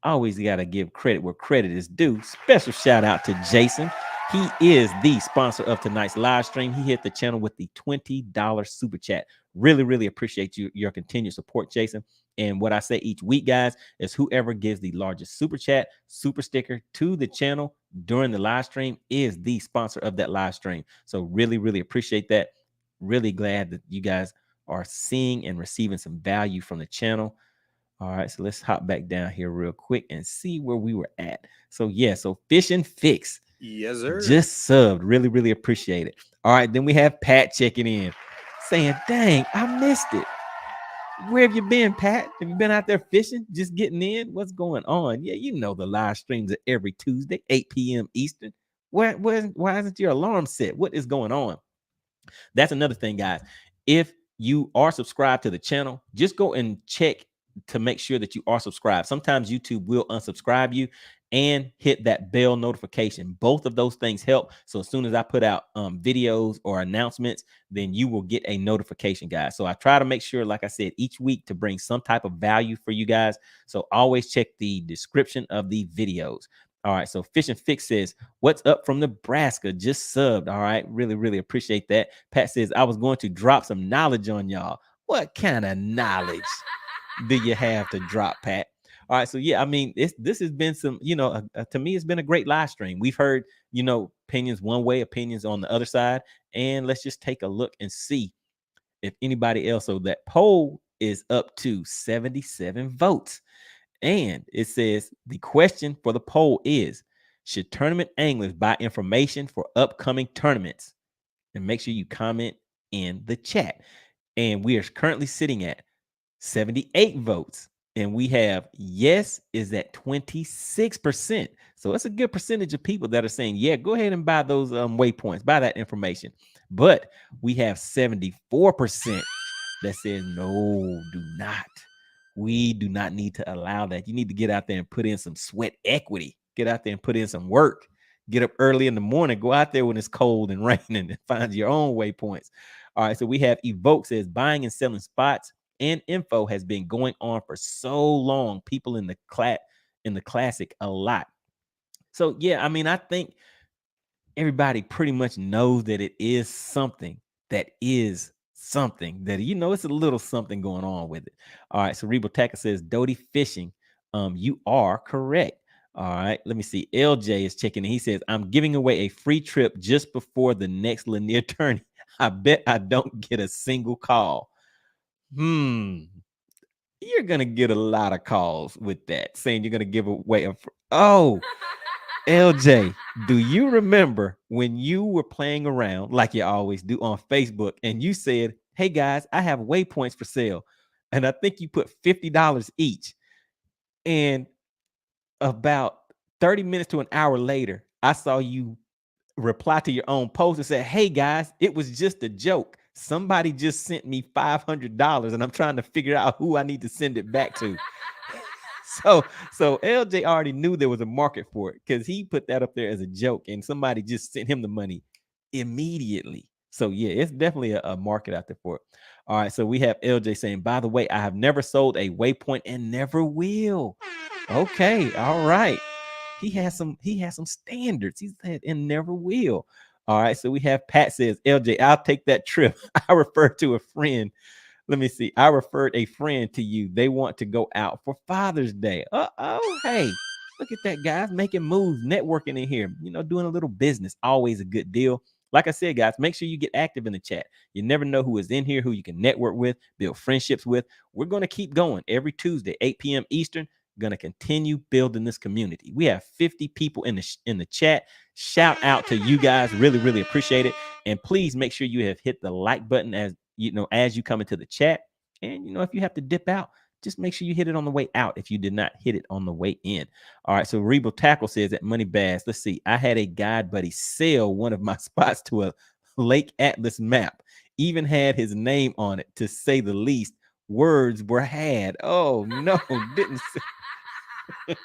Always got to give credit where credit is due. Special shout out to Jason. He is the sponsor of tonight's live stream. He hit the channel with the $20 super chat. Really, really appreciate your continued support, Jason. And what I say each week, guys, is whoever gives the largest super chat, super sticker to the channel during the live stream is the sponsor of that live stream. So really, really appreciate that. Really glad that you guys are seeing and receiving some value from the channel. All right, so let's hop back down here real quick and see where we were at. So yeah, so Fish and Fix. Yes, sir. Just subbed. Really, really appreciate it. All right, then we have Pat checking in, saying, dang, I missed it. Where have you been, Pat? Have you been out there fishing? Just getting in? What's going on? Yeah, you know the live streams are every Tuesday, 8 p.m. Eastern. Why isn't your alarm set? What is going on? That's another thing, guys. If you are subscribed to the channel, just go and check to make sure that you are subscribed. Sometimes YouTube will unsubscribe you, and hit that bell notification. Both of those things help. So as soon as I put out videos or announcements, then you will get a notification, guys. So I try to make sure, like I said, each week to bring some type of value for you guys. So always check the description of the videos. All right, so Fish and Fix says, what's up from Nebraska? Just subbed. All right, really, really appreciate that. Pat says, I was going to drop some knowledge on y'all. What kind of knowledge do you have to drop, Pat? All right, so yeah, I mean, this has been some, you know, to me, it's been a great live stream. We've heard, you know, opinions one way, opinions on the other side, and let's just take a look and see if anybody else. So that poll is up to 77 votes, and it says the question for the poll is: should tournament anglers buy information for upcoming tournaments? And make sure you comment in the chat. And we are currently sitting at 78 votes. And we have yes is at 26%. So it's a good percentage of people that are saying, yeah, go ahead and buy those waypoints, buy that information. But we have 74% that says, no, do not. We do not need to allow that. You need to get out there and put in some sweat equity. Get out there and put in some work. Get up early in the morning, go out there when it's cold and raining and find your own waypoints. All right, so we have Evoke says buying and selling spots and info has been going on for so long. People in the classic a lot. So yeah, I mean, I think everybody pretty much knows that it is something that is something that, you know, it's a little something going on with it. All right, so Cerebral Tacker says Doty Fishing. You are correct. All right, let me see. LJ is checking in. He says, I'm giving away a free trip just before the next Lanier tourney. I bet I don't get a single call. You're gonna get a lot of calls with that, saying you're gonna give away oh, LJ, do you remember when you were playing around like you always do on Facebook and you said, hey guys, I have waypoints for sale, and I think you put $50 each, and about 30 minutes to an hour later, I saw you reply to your own post and said, hey guys, it was just a joke. Somebody just sent me $500 and I'm trying to figure out who I need to send it back to. So LJ already knew there was a market for it because he put that up there as a joke and somebody just sent him the money immediately. So yeah, it's definitely a market out there for it. All right, so we have LJ saying, by the way, I have never sold a waypoint and never will. Okay, all right. He has some standards. He said and never will. All right, so we have Pat says, LJ, I'll take that trip. I refer to a friend. Let me see. I referred a friend to you. They want to go out for Father's Day. Uh-oh. Hey, look at that, guys. Making moves, networking in here. You know, doing a little business. Always a good deal. Like I said, guys, make sure you get active in the chat. You never know who is in here, who you can network with, build friendships with. We're going to keep going every Tuesday, 8 p.m. Eastern. Going to continue building this community. We have 50 people in the chat. Shout out to you guys. Really, really appreciate it. And please make sure you have hit the like button as you come into the chat. And if you have to dip out, just make sure you hit it on the way out if you did not hit it on the way in. All right, so Rebel Tackle says at MoneyBass, let's see, I had a guide buddy sell one of my spots to a Lake Atlas map, even had his name on it, to say the least. Words were had. Oh no, didn't say.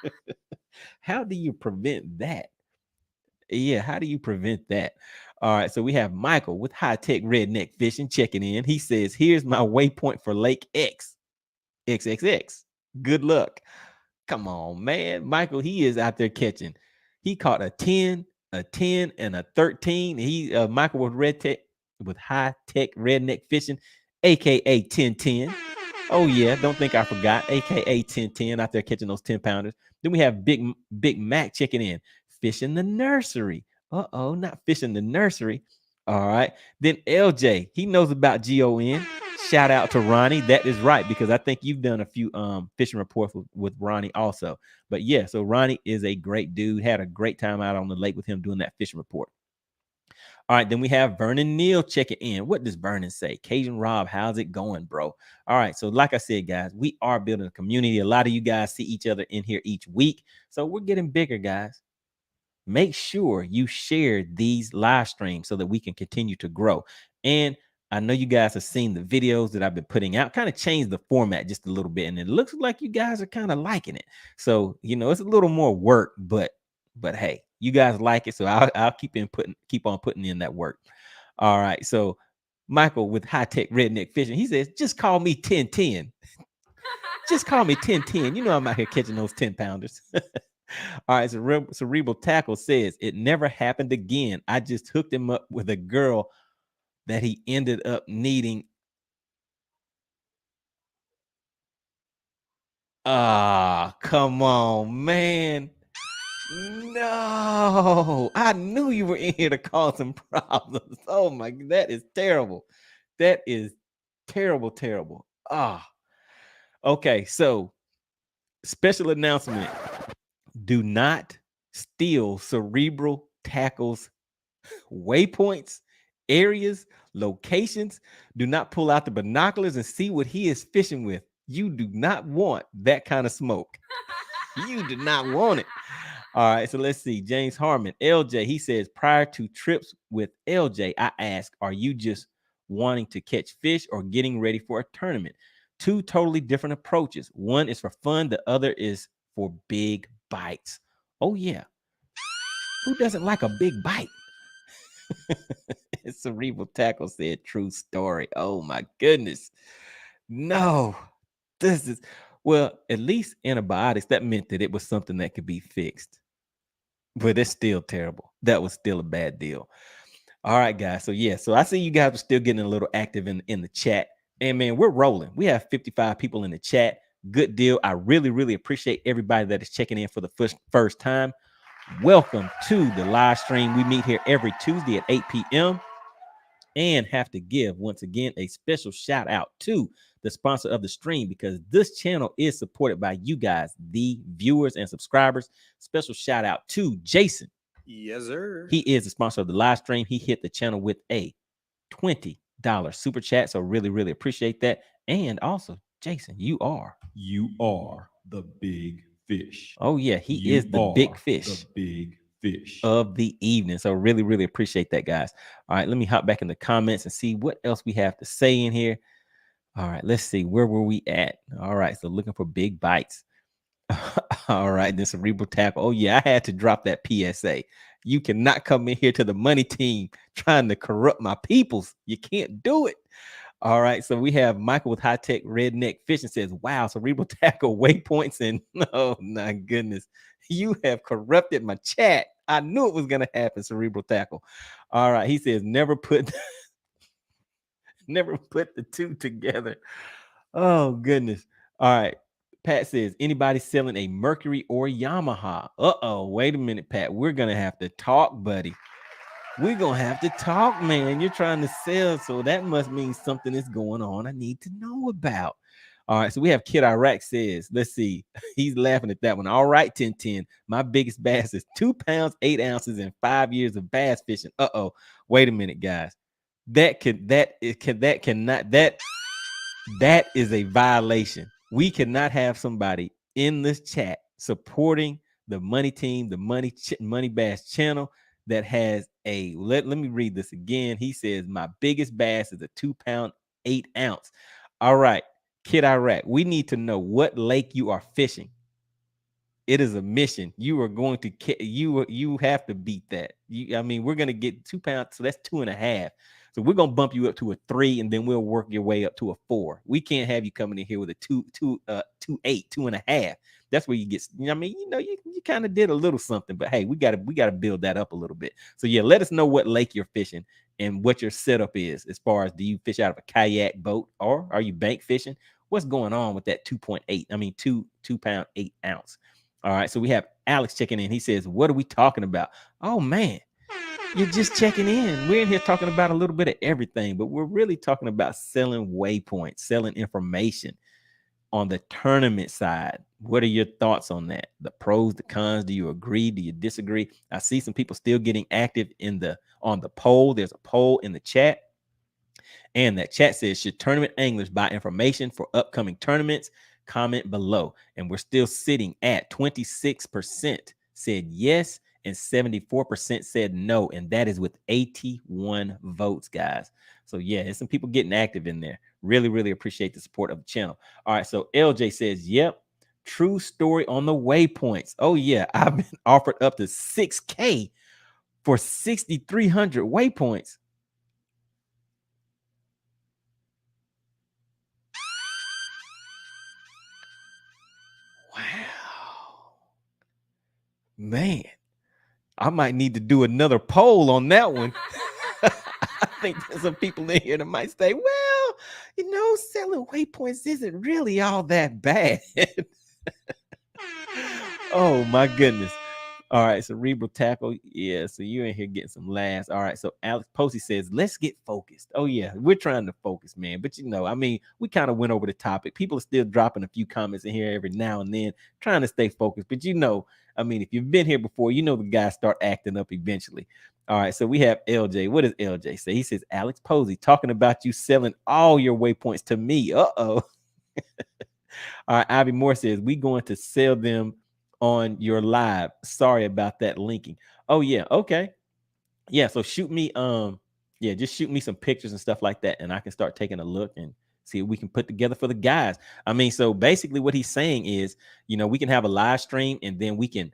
How do you prevent that? Yeah, how do you prevent that? All right, so we have Michael with High Tech Redneck Fishing checking in. He says, here's my waypoint for Lake X. XXX. Good luck. Come on, man. Michael, he is out there catching. He caught a 10, and a 13. Michael with High Tech Redneck Fishing, aka 1010. Oh yeah, don't think I forgot, aka 1010, out there catching those 10-pounders. Then we have Big Mac checking in, fishing the nursery. Uh-oh, not fishing the nursery. All right. Then LJ, he knows about GON. Shout out to Ronnie. That is right, because I think you've done a few fishing reports with Ronnie also. But yeah, so Ronnie is a great dude. Had a great time out on the lake with him doing that fishing report. All right, then we have Vernon Neal checking in. What does Vernon say? Cajun Rob, how's it going, bro? All right, so like I said, guys, we are building a community. A lot of you guys see each other in here each week. So we're getting bigger, guys. Make sure you share these live streams so that we can continue to grow. And I know you guys have seen the videos that I've been putting out, kind of changed the format just a little bit. And it looks like you guys are kind of liking it. So, it's a little more work, but hey, you guys like it. So I'll keep on putting in that work. All right. So Michael with High Tech Redneck Fishing, he says, just call me 1010. Just call me 1010. I'm out here catching those 10-pounders. All right, so Cerebral Tackle says, it never happened again. I just hooked him up with a girl that he ended up needing. Come on, man. No, I knew you were in here to cause some problems. Oh my, that is terrible. That is terrible, terrible. Okay, so special announcement. Do not steal Cerebral Tackle's waypoints, areas, locations. Do not pull out the binoculars and see what he is fishing with. You do not want that kind of smoke. You do not want it. All right, so let's see. James Harmon, LJ, he says, prior to trips with LJ, I ask, are you just wanting to catch fish or getting ready for a tournament? Two totally different approaches. One is for fun. The other is for big bites. Oh, yeah. Who doesn't like a big bite? Cerebral Tackle said true story. Oh my goodness. No, this is, well, at least antibiotics, that meant that it was something that could be fixed. But it's still terrible. That was still a bad deal. All right, guys. So yeah, so I see you guys are still getting a little active in the chat. And man, we're rolling. We have 55 people in the chat. Good deal. I really, really appreciate everybody that is checking in for the first time. Welcome to the live stream. We meet here every Tuesday at 8 p.m. and have to give once again a special shout out to the sponsor of the stream, because this channel is supported by you guys, the viewers and subscribers. Special shout out to Jason. Yes, sir. He is the sponsor of the live stream. He hit the channel with a $20 super chat. So really, really appreciate that. And also, Jason, you are the big fish. Oh yeah, he You is the are big fish The big fish. of the evening. So really, really appreciate that, guys. All right, let me hop back in the comments and see what else we have to say in here. All right, let's see, where were we at? All right, so looking for big bites. All right, then Cerebral Tackle. Oh yeah, I had to drop that PSA. You cannot come in here to the money team trying to corrupt my peoples. You can't do it. All right, so we have Michael with High Tech Redneck Fishing says, wow, Cerebral Tackle waypoints, and oh my goodness, you have corrupted my chat. I knew it was gonna happen, Cerebral Tackle. All right, he says never put the two together. Oh goodness. All right. Pat says, anybody selling a Mercury or Yamaha? Uh-oh, wait a minute, Pat. We're gonna have to talk, buddy. We're gonna have to talk, man. You're trying to sell, so that must mean something is going on I need to know about. All right, so we have Kid Iraq says, let's see. He's laughing at that one. All right, 1010. My biggest bass is 2 pounds, 8 ounces, and 5 years of bass fishing. Uh-oh, wait a minute, guys. That is a violation. We cannot have somebody in this chat supporting the money team, the MoneyBass channel that has a, let me read this again. He says, my biggest bass is a 2 pound, 8 ounce. All right, Kid Iraq, we need to know what lake you are fishing. It is a mission. You are going to, you have to beat that. I mean, we're going to get 2 pounds. So that's 2.5. So we're going to bump you up to a 3, and then we'll work your way up to a 4. We can't have you coming in here with a 2.8, 2.5. That's where you get, I mean, you kind of did a little something, but hey, we got to build that up a little bit. So yeah, let us know what lake you're fishing and what your setup is, as far as, do you fish out of a kayak boat, or are you bank fishing? What's going on with that 2.8? I mean, 2 pound, 8 ounce. All right. So we have Alex checking in. He says, what are we talking about? Oh man, you're just checking in. We're in here talking about a little bit of everything, but we're really talking about selling waypoints, selling information on the tournament side. What are your thoughts on that? The pros, the cons, do you agree? Do you disagree? I see some people still getting active on the poll. There's a poll in the chat. And that chat says, should tournament anglers buy information for upcoming tournaments? Comment below. And we're still sitting at 26% said yes, and 74% said no. And that is with 81 votes, guys. So yeah, there's some people getting active in there. Really, really appreciate the support of the channel. All right, so LJ says, yep, true story on the waypoints. Oh yeah, I've been offered up to $6K for 6,300 waypoints. Wow, man, I might need to do another poll on that one. I think there's some people in here that might say, well, selling waypoints isn't really all that bad. Oh my goodness. All right, Cerebral Tackle. Yeah, so you're in here getting some laughs. All right, so Alex Posey says, let's get focused. Oh yeah, we're trying to focus, man. But I mean, we kind of went over the topic. People are still dropping a few comments in here every now and then, trying to stay focused. But I mean, if you've been here before, the guys start acting up eventually. All right, so we have LJ. What does LJ say? He says, Alex Posey, talking about you selling all your waypoints to me. Uh-oh. All right, Ivy Moore says, we going to sell them on your live. Sorry about that linking. Oh yeah, okay. Yeah, so shoot me, just shoot me some pictures and stuff like that, and I can start taking a look and see what we can put together for the guys. I mean, so basically what he's saying is, we can have a live stream, and then we can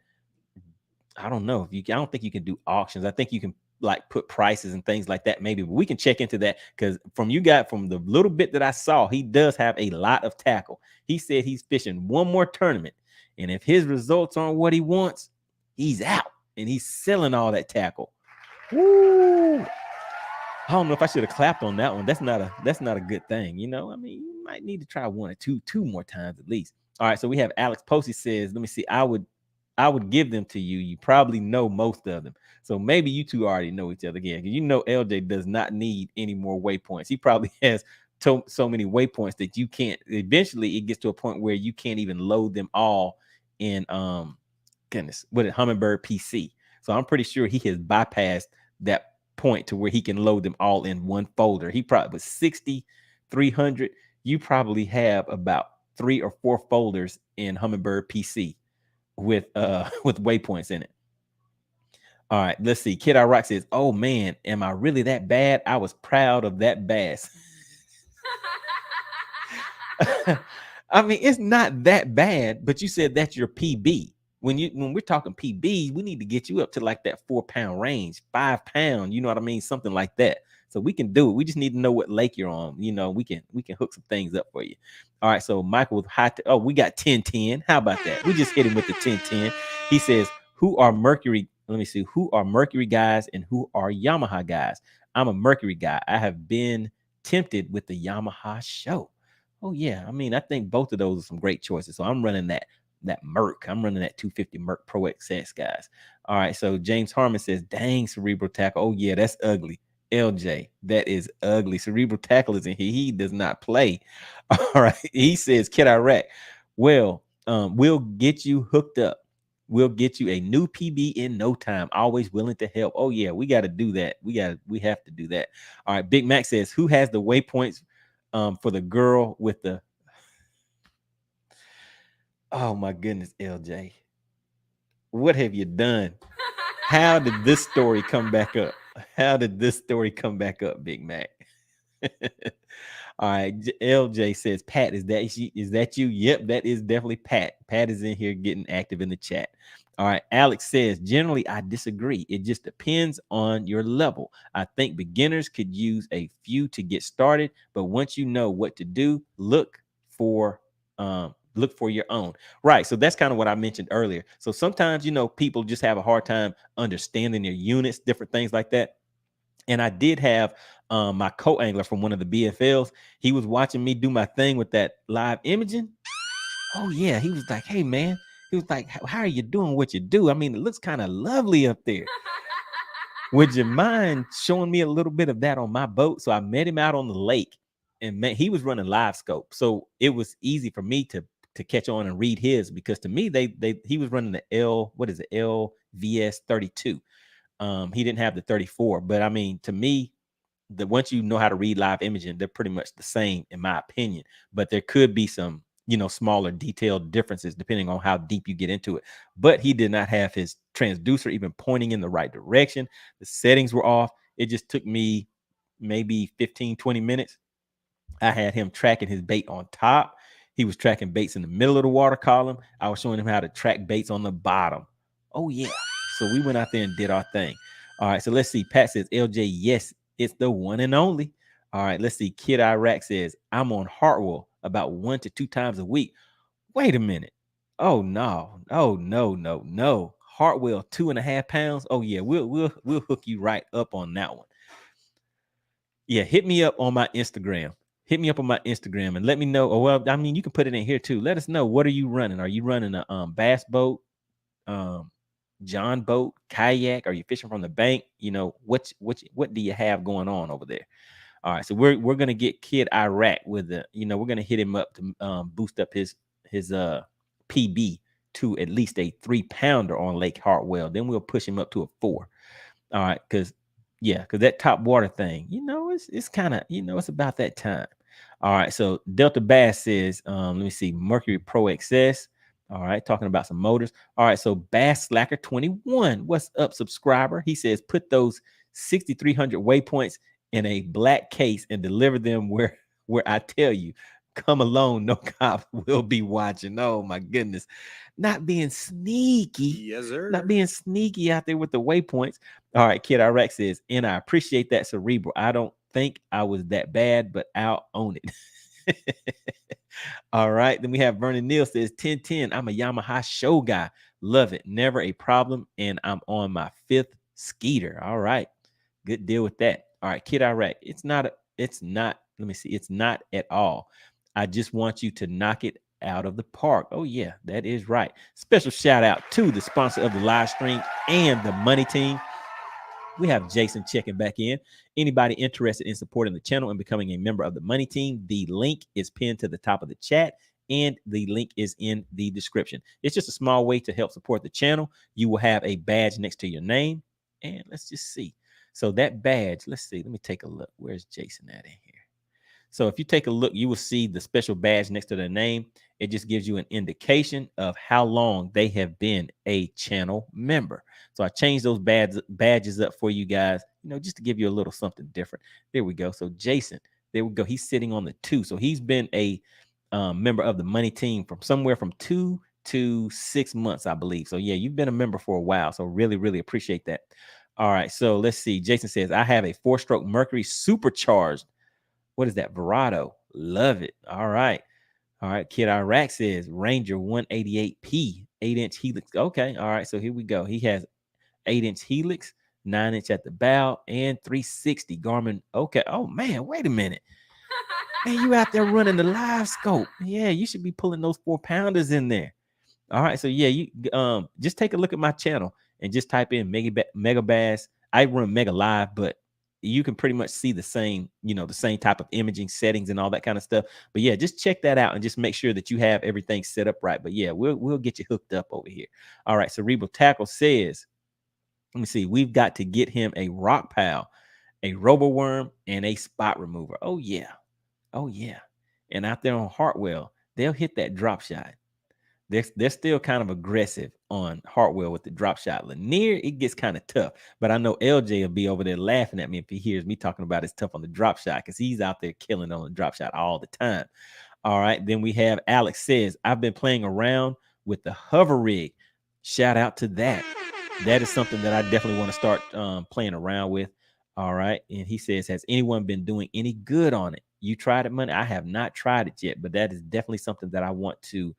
I don't know if you can, I don't think you can do auctions. I think you can like put prices and things like that maybe, but we can check into that, because from the little bit that I saw, he does have a lot of tackle. He said he's fishing one more tournament, and if his results aren't what he wants, he's out, and he's selling all that tackle. Woo! I don't know if I should have clapped on that one. That's not a good thing, you know. I mean, you might need to try one or two more times at least. All right, so we have Alex Posey says, let me see, I would give them to you. You probably know most of them. So maybe you two already know each other again. Because you know LJ does not need any more waypoints. He probably has so many waypoints that you can't. Eventually, it gets to a point where you can't even load them all in Humminbird PC. So I'm pretty sure he has bypassed that point to where he can load them all in one folder. He probably was 6,300. You probably have about 3 or 4 folders in Humminbird PC with waypoints in it. All right, let's see. Kid I Rock says, oh man, am I really that bad? I was proud of that bass. I mean, it's not that bad, but you said that's your PB. When we're talking PBs, we need to get you up to like that 4-pound range, 5 pound, you know what I mean? Something like that. So we can do it. We just need to know what lake you're on. You know, we can hook some things up for you. All right. So Michael with we got 10-10. How about that? We just hit him with the 10-10. He says, who are Mercury? Let me see. Who are Mercury guys and who are Yamaha guys? I'm a Mercury guy. I have been tempted with the Yamaha show. Oh yeah. I mean, I think both of those are some great choices. So I'm running that Merc. I'm running that 250 Merc Pro XS, guys. All right. So James Harmon says, dang, cerebral tackle. Oh yeah, that's ugly. LJ, that is ugly. Cerebral tackle is in here. He does not play. All right. He says, Kid Iraq, well, we'll get you hooked up. We'll get you a new PB in no time. Always willing to help. Oh yeah, we got to do that. We have to do that. All right. Big Mac says, who has the waypoints for the girl with the, oh my goodness, LJ, what have you done? How did this story come back up? How did this story come back up, Big Mac? All right, LJ says, Pat, is that you? Yep, that is definitely Pat. Pat is in here getting active in the chat. All right, Alex says, generally, I disagree. It just depends on your level. I think beginners could use a few to get started, but once you know what to do, look for your own. Right. So that's kind of what I mentioned earlier. So sometimes, you know, people just have a hard time understanding their units, different things like that. And I did have my co-angler from one of the BFLs. He was watching me do my thing with that live imaging. Oh yeah. He was like, hey man, he was like, how are you doing what you do? I mean, it looks kind of lovely up there. Would you mind showing me a little bit of that on my boat? So I met him out on the lake, and he was running live scope. So it was easy for me to catch on and read his, because to me, he was running the LVS 32. He didn't have the 34, but I mean, to me, once you know how to read live imaging, they're pretty much the same in my opinion, but there could be some, you know, smaller detailed differences depending on how deep you get into it. But he did not have his transducer even pointing in the right direction. The settings were off. It just took me maybe 15-20 minutes. I had him tracking his bait on top. He was tracking baits in the middle of the water column. I was showing him how to track baits on the bottom. Oh yeah. So we went out there and did our thing. All right. So let's see. Pat says, LJ, yes, it's the one and only. All right. Let's see. Kid Iraq says, I'm on Hartwell about 1 to 2 times a week. Wait a minute. Oh no. Oh no. Hartwell 2.5 pounds. Oh yeah. We'll hook you right up on that one. Yeah. Hit me up on my Instagram. Hit me up on my Instagram and let me know. Oh, well, I mean, you can put it in here too. Let us know, what are you running? Are you running a bass boat, John boat, kayak? Are you fishing from the bank? You know, what do you have going on over there? All right, so we're gonna get Kid Iraq with the, you know, we're gonna hit him up to boost up his PB to at least a 3-pounder on Lake Hartwell. Then we'll push him up to a 4. All right, because that top water thing, you know, it's kind of, you know, it's about that time. All right, so Delta Bass says, let me see, Mercury Pro XS. All right, talking about some motors. All right, so Bass Slacker 21, what's up, subscriber? He says, put those 6,300 waypoints in a black case and deliver them where I tell you. come alone. No cop will be watching. Oh my goodness. Not being sneaky. Yes, sir. Not being sneaky out there with the waypoints. All right, Kid Iraq says, and I appreciate that, Cerebral. I don't think I was that bad, but I'll own it. All right. Then we have Vernon Neal says 1010. I'm a Yamaha show guy. Love it. Never a problem. And I'm on my 5th Skeeter. All right. Good deal with that. All right, Kid Iraq. It's not, let me see. It's not at all. I just want you to knock it out of the park. Oh, yeah, that is right. Special shout out to the sponsor of the live stream and the Money Team. We have Jason checking back in. Anybody interested in supporting the channel and becoming a member of the Money Team, the link is pinned to the top of the chat and the link is in the description. It's just a small way to help support the channel. You will have a badge next to your name. And let's just see. So that badge, let's see. Let me take a look. Where's Jason at in here? So if you take a look, you will see the special badge next to their name. It just gives you an indication of how long they have been a channel member. So I changed those badges up for you guys, just to give you a little something different. There we go. So Jason, there we go. He's sitting on the 2. So he's been a member of the Money Team from somewhere from 2 to 6 months, I believe. So yeah, you've been a member for a while. So really, really appreciate that. All right. So let's see. Jason says, I have a 4-stroke Mercury supercharged. What is that? Verado. Love it. All right. All right. Kid Iraq says Ranger 188P 8-inch helix. Okay. All right. So here we go. He has 8-inch helix, 9-inch at the bow, and 360 Garmin. Okay. Oh man, wait a minute. Man, you out there running the live scope. Yeah, you should be pulling those 4-pounders in there. All right. So yeah, you just take a look at my channel and just type in Mega Bass. I run Mega Live, but you can pretty much see the same, the same type of imaging settings and all that kind of stuff. But yeah, just check that out and just make sure that you have everything set up right. But yeah, we'll get you hooked up over here. All right. Cerebral Tackle says, let me see, we've got to get him a rock pal, a robo worm, and a spot remover. Oh yeah. Oh yeah. And out there on Hartwell, they'll hit that drop shot. They're still kind of aggressive on Hartwell with the drop shot. Lanier, it gets kind of tough. But I know LJ will be over there laughing at me if he hears me talking about it's tough on the drop shot because he's out there killing on the drop shot all the time. All right. Then we have Alex says, I've been playing around with the hover rig. Shout out to that. That is something that I definitely want to start playing around with. All right. And he says, has anyone been doing any good on it? You tried it, Money? I have not tried it yet, but that is definitely something that I want to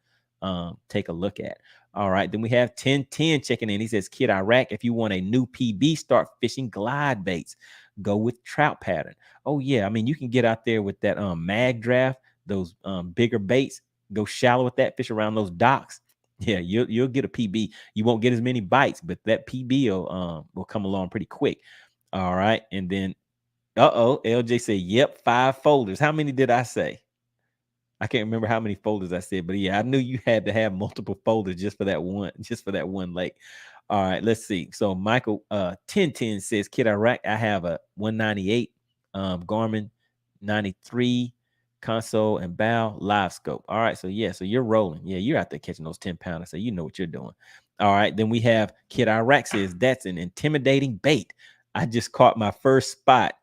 take a look at. All right. Then we have 1010 checking in. He says, Kid Iraq, if you want a new PB, start fishing glide baits. Go with trout pattern. Oh yeah. I mean, you can get out there with that mag draft, those bigger baits, go shallow with that, fish around those docks. Yeah, you'll get a PB. You won't get as many bites, but that PB will come along pretty quick. All right. And then LJ said, yep, 5 folders. How many did I say? I can't remember how many folders I said, but yeah, I knew you had to have multiple folders just for that one lake. All right, let's see. So Michael 1010 says, Kid Iraq, I have a 198 Garmin 93 console and bow live scope. All right, so yeah, so you're rolling. Yeah, you're out there catching those 10-pounders, so you know what you're doing. All right, then we have Kid Iraq says, that's an intimidating bait. I just caught my first spot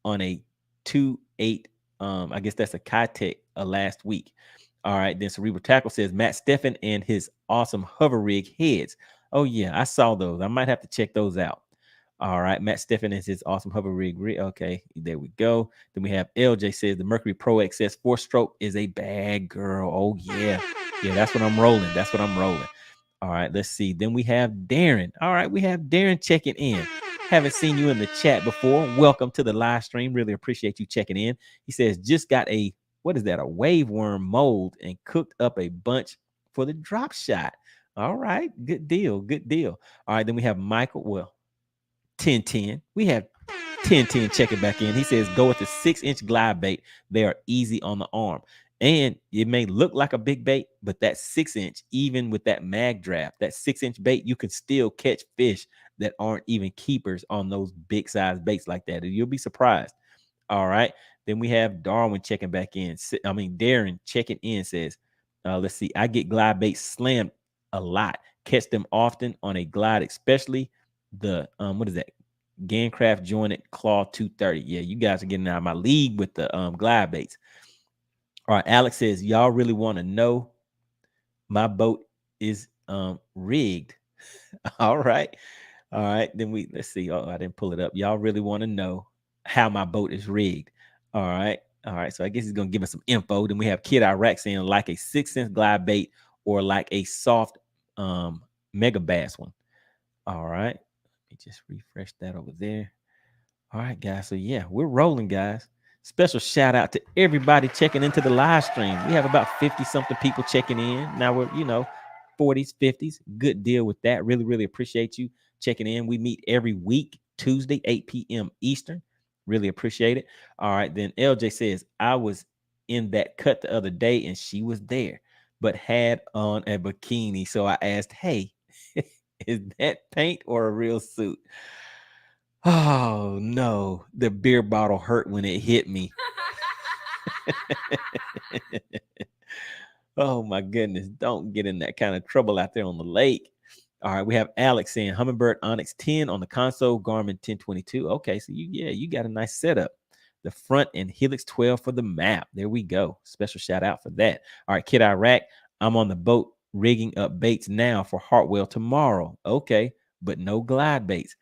on a 2.8. I guess that's a Kitech last week. All right. Then Cerebral Tackle says Matt Steffen and his awesome hover rig heads. Oh yeah, I saw those. I might have to check those out. All right. Matt Steffen and his awesome hover rig. Okay, there we go. Then we have LJ says the Mercury Pro XS 4-stroke is a bad girl. Oh yeah. Yeah, that's what I'm rolling. That's what I'm rolling. All right, let's see. Then we have Darren. All right, we have Darren checking in. Haven't seen you in the chat before. Welcome to the live stream. Really appreciate you checking in. He says, just got a, what is that? A wave worm mold and cooked up a bunch for the drop shot. All right. Good deal. Good deal. All right. Then we have Michael. Well, 1010. We have 1010 checking back in. He says, go with the 6-inch glide bait. They are easy on the arm. And it may look like a big bait, but that 6-inch, even with that mag draft, that 6-inch bait, you can still catch fish that aren't even keepers on those big size baits like that. And you'll be surprised. All right. Then we have Darwin checking back in. Darren checking in says, let's see. I get glide baits slammed a lot. Catch them often on a glide, especially the, what is that? Gancraft jointed claw 230. Yeah, you guys are getting out of my league with the glide baits. All right, Alex says, y'all really want to know my boat is rigged. All right. All right. Then let's see. Oh, I didn't pull it up. Y'all really want to know how my boat is rigged. All right. All right. So I guess he's gonna give us some info. Then we have Kid Iraq saying like a 6-cent glide bait or like a soft mega bass one. All right. Let me just refresh that over there. All right, guys. So yeah, we're rolling, guys. Special shout out to everybody checking into the live stream. We have about 50 something people checking in. Now we're, 40s, 50s. Good deal with that. Really, really appreciate you checking in. We meet every week, Tuesday, 8 p.m. Eastern. Really appreciate it. All right. Then LJ says, I was in that cut the other day and she was there, but had on a bikini. So I asked, hey, is that paint or a real suit? Oh no, the beer bottle hurt when it hit me. Oh my goodness, don't get in that kind of trouble out there on the lake. All right, we have Alex saying Humminbird Onyx 10 on the console, Garmin 1022. Okay, so you got a nice setup. The front and Helix 12 for the map. There we go. Special shout out for that. All right, Kid Iraq, I'm on the boat rigging up baits now for Hartwell tomorrow. Okay, but no glide baits.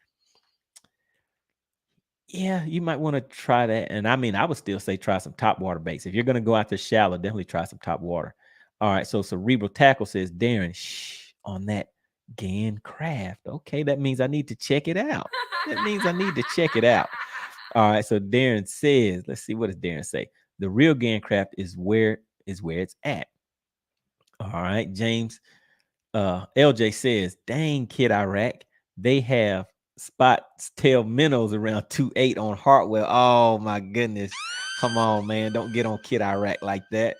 Yeah, you might want to try that. And I mean, I would still say try some top water baits. If you're going to go out there shallow, definitely try some top water. All right. So Cerebral Tackle says, Darren, shh, on that Gan Craft. Okay. That means I need to check it out. That means I need to check it out. All right. So Darren says, let's see, what does Darren say? The real Gan Craft is where it's at. All right. James, LJ says, dang, Kid Iraq, they have spots tail minnows around 2.8 on Hartwell. Oh my goodness. Come on, man. Don't get on Kid Iraq like that.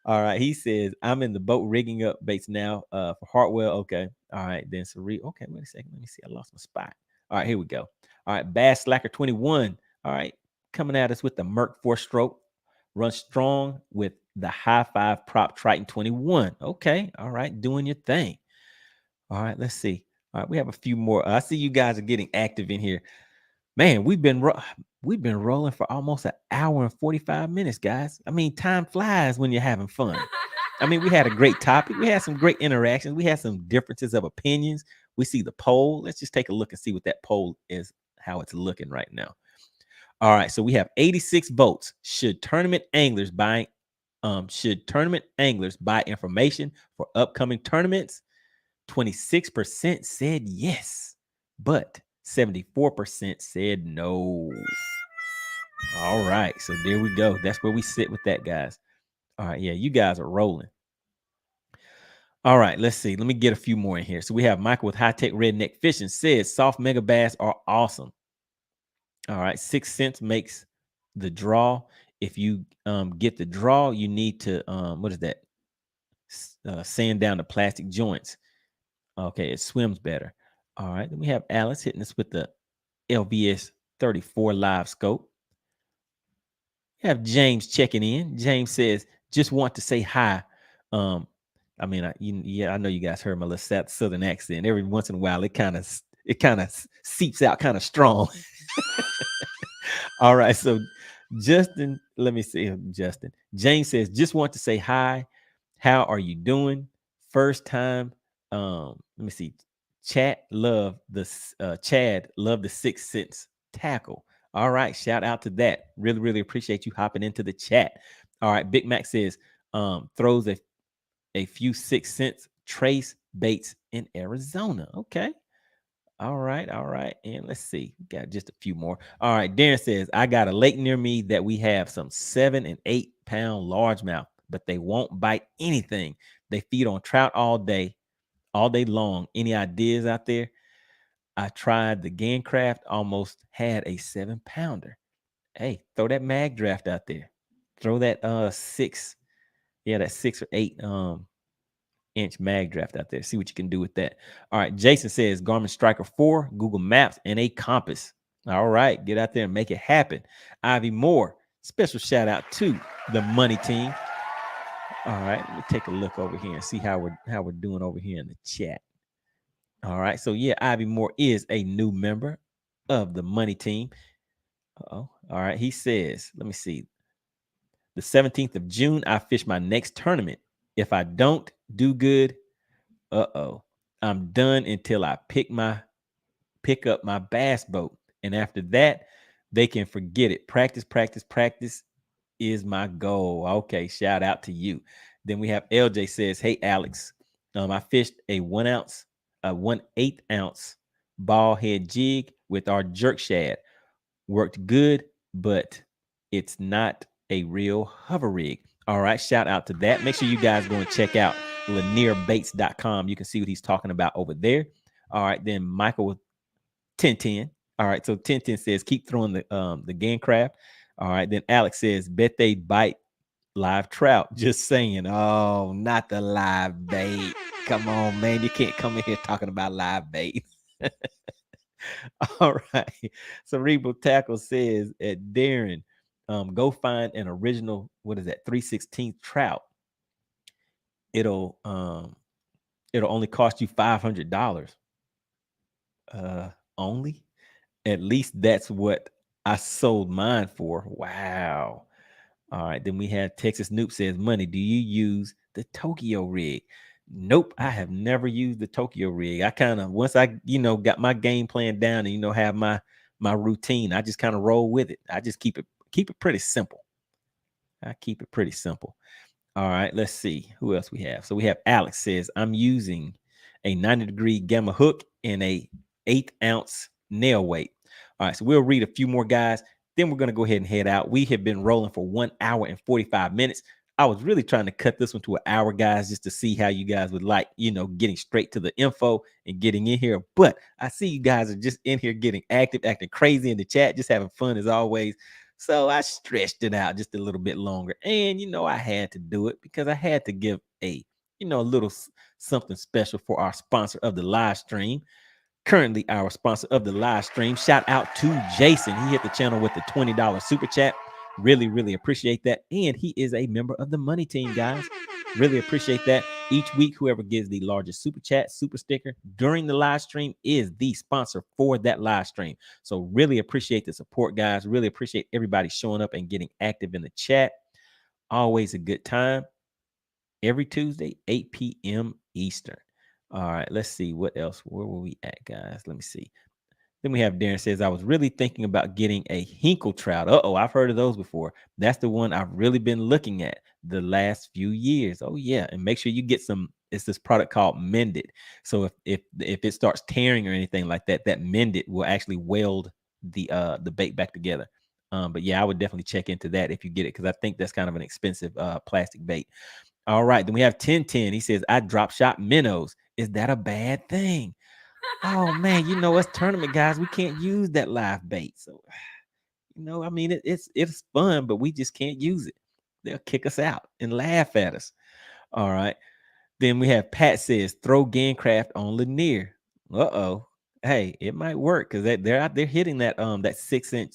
All right. He says, I'm in the boat rigging up baits now for Hartwell. Okay. All right. Then okay, wait a second. Let me see. I lost my spot. All right, here we go. All right, Bass Slacker 21. All right, coming at us with the Merc 4-stroke. Run strong with the High Five Prop Triton 21. Okay. All right. Doing your thing. All right. Let's see. All right. We have a few more. I see you guys are getting active in here. Man, we've been rolling for almost an hour and 45 minutes, guys. I mean, time flies when you're having fun. I mean, we had a great topic. We had some great interactions. We had some differences of opinions. We see the poll. Let's just take a look and see what that poll is, how it's looking right now. All right, so we have 86 votes. Should tournament anglers buy information for upcoming tournaments? 26% said yes, but 74% said no. All right, so there we go. That's where we sit with that, guys. All right, yeah, you guys are rolling. All right, let's see. Let me get a few more in here. So we have Michael with High Tech Redneck Fishing says soft mega bass are awesome. All right, 6 cents makes the draw. If you get the draw, you need to what is that? Sand down the plastic joints. Okay, it swims better. All right, then we have Alice hitting us with the LVS 34 live scope. We have James checking in. James says, just want to say hi. I mean, I know you guys heard my little southern accent. Every once in a while, it kind of seeps out kind of strong. All right, so Justin, let me see. Justin, James says, just want to say hi. How are you doing? First time. Let me see. Chad love the 6 cents tackle. All right, shout out to that. Really, really appreciate you hopping into the chat. All right, Big Mac says throws a few 6 cents trace baits in Arizona. Okay. All right. And let's see. We got just a few more. All right. Darren says, I got a lake near me that we have some 7 and 8 pound largemouth, but they won't bite anything. They feed on trout all day long. Any ideas out there? I tried the Gancraft, almost had a 7-pounder. Hey, throw that mag draft out there. Throw that 6 or 8 inch mag draft out there. See what you can do with that. All right. Jason says Garmin Striker 4, Google Maps, and a compass. All right. Get out there and make it happen. Ivy Moore, special shout out to the Money Team. All right. Let me take a look over here and see how we're doing over here in the chat. All right. So yeah, Ivy Moore is a new member of the Money Team. All right. He says, let me see. The 17th of June, I fish my next tournament. If I don't do good, I'm done until I pick up my bass boat. And after that, they can forget it. Practice is my goal. Okay, shout out to you. Then we have LJ says, hey, Alex, I fished a 1/8 ounce ball head jig with our jerk shad. Worked good, but it's not a real hover rig. All right, shout out to that. Make sure you guys go and check out lanierbaits.com. You can see what he's talking about over there. All right, then Michael with 1010. All right, so 1010 says keep throwing the game craft. All right, then Alex says bet they bite live trout. Just saying. Oh, not the live bait. Come on, man. You can't come in here talking about live bait. All right. Cerebral Tackle says at Darren, go find an original, what is that, 3/16 trout. It'll only cost you $500. Only? At least that's what I sold mine for. Wow. All right. Then we have Texas Noob says, Money, do you use the Tokyo rig? Nope, I have never used the Tokyo rig. I kind of, once I, got my game plan down and, have my routine, I just kind of roll with it. I just keep it pretty simple. I keep it pretty simple. All right, let's see who else we have. So we have Alex says, I'm using a 90-degree gamma hook and a 1/8 ounce nail weight. All right, so we'll read a few more guys. Then we're going to go ahead and head out. We have been rolling for 1 hour and 45 minutes. I was really trying to cut this one to an hour, guys, just to see how you guys would like, getting straight to the info and getting in here. But I see you guys are just in here getting active, acting crazy in the chat, just having fun as always. So I stretched it out just a little bit longer. And, I had to do it because I had to give a little something special for our sponsor of the live stream. Currently our sponsor of the live stream. Shout out to Jason. He hit the channel with the $20 super chat. Really, really appreciate that. And he is a member of the Money Team, guys. Really appreciate that. Each week, whoever gives the largest super chat, super sticker during the live stream is the sponsor for that live stream. So really appreciate the support, guys. Really appreciate everybody showing up and getting active in the chat. Always a good time. Every Tuesday, 8 p.m. Eastern. All right, let's see what else. Where were we at, guys? Let me see. Then we have Darren says, I was really thinking about getting a Hinkle trout. I've heard of those before. That's the one I've really been looking at the last few years. Oh, yeah. And make sure you get some. It's this product called Mended. So if it starts tearing or anything like that, that Mended will actually weld the bait back together. But yeah, I would definitely check into that if you get it, because I think that's kind of an expensive plastic bait. All right. Then we have 1010. He says, I drop shot minnows. Is that a bad thing? Oh man, us tournament guys, we can't use that live bait. So, I mean, it's fun, but we just can't use it. They'll kick us out and laugh at us. All right. Then we have Pat says, throw Gancraft on Lanier. Hey, it might work because they're out there hitting that 6-inch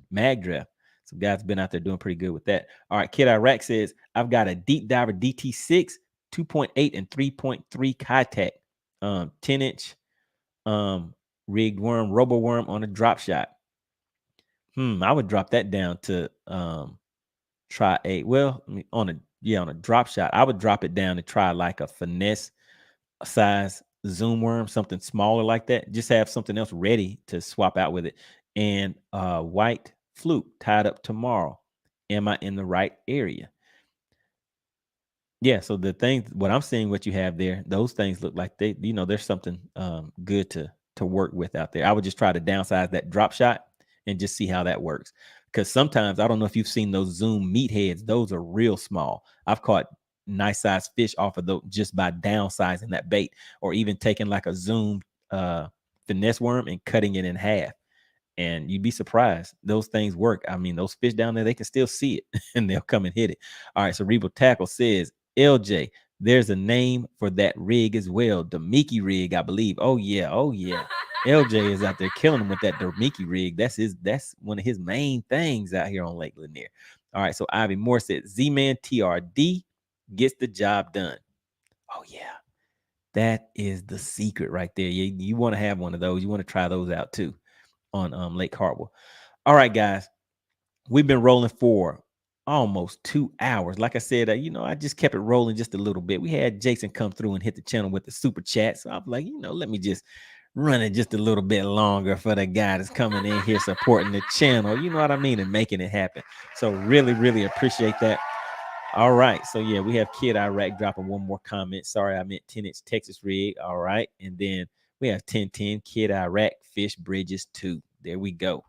mag draft. Some guys been out there doing pretty good with that. All right, Kid Iraq says, I've got a Deep Diver DT6, 2.8 and 3.3 Kitech. 10-inch rigged worm, robo worm on a drop shot. I would drop that down to try on a drop shot. I would drop it down to try like a finesse size zoom worm, something smaller like that. Just have something else ready to swap out with it. And white fluke tied up tomorrow. Am I in the right area? Yeah, so the thing, what I'm seeing, what you have there, those things look like there's something good to work with out there. I would just try to downsize that drop shot and just see how that works. Because sometimes, I don't know if you've seen those Zoom meatheads, those are real small. I've caught nice sized fish off of those just by downsizing that bait, or even taking like a Zoom finesse worm and cutting it in half. And you'd be surprised. Those things work. I mean, those fish down there, they can still see it and they'll come and hit it. All right. Cerebral Tackle says, LJ, there's a name for that rig as well. The Mickey rig, I believe. Oh, yeah. LJ is out there killing them with that Mickey rig. That's one of his main things out here on Lake Lanier. All right. So Ivy Moore said, Z-Man TRD gets the job done. Oh, yeah. That is the secret right there. You want to have one of those. You want to try those out too on Lake Hartwell. All right, guys. We've been rolling for almost 2 hours. Like I said, you know, I just kept it rolling just a little bit. We had Jason come through and hit the channel with the super chat. So I'm like, you know, let me just run it just a little bit longer for the guy that's coming in here supporting the channel. You know what I mean? And making it happen. So really, really appreciate that. All right. So yeah, we have Kid Iraq dropping one more comment. Sorry, I meant 10-inch Texas rig. All right. And then we have 1010 Kid Iraq Fish Bridges 2. There we go.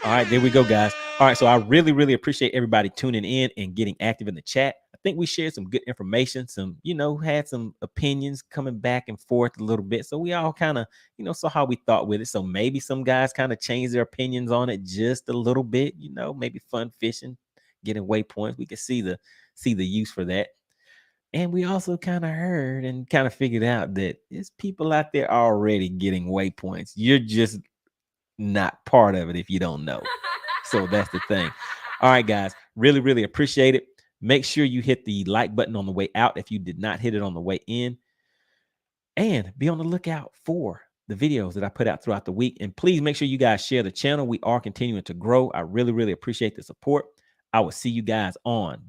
All right, there we go, guys. All right, so I really, really appreciate everybody tuning in and getting active in the chat. I think we shared some good information, some, you know, had some opinions coming back and forth a little bit. So we all kind of, you know, saw how we thought with it. So maybe some guys kind of changed their opinions on it just a little bit, you know, maybe fun fishing, getting waypoints. We can see the use for that. And we also kind of heard and kind of figured out that there's people out there already getting waypoints. You're just not part of it if you don't know. So that's the thing. All right, guys, really, really appreciate it. Make sure you hit the like button on the way out if you did not hit it on the way in. And be on the lookout for the videos that I put out throughout the week. And please make sure you guys share the channel. We are continuing to grow. I really, really appreciate the support. I will see you guys on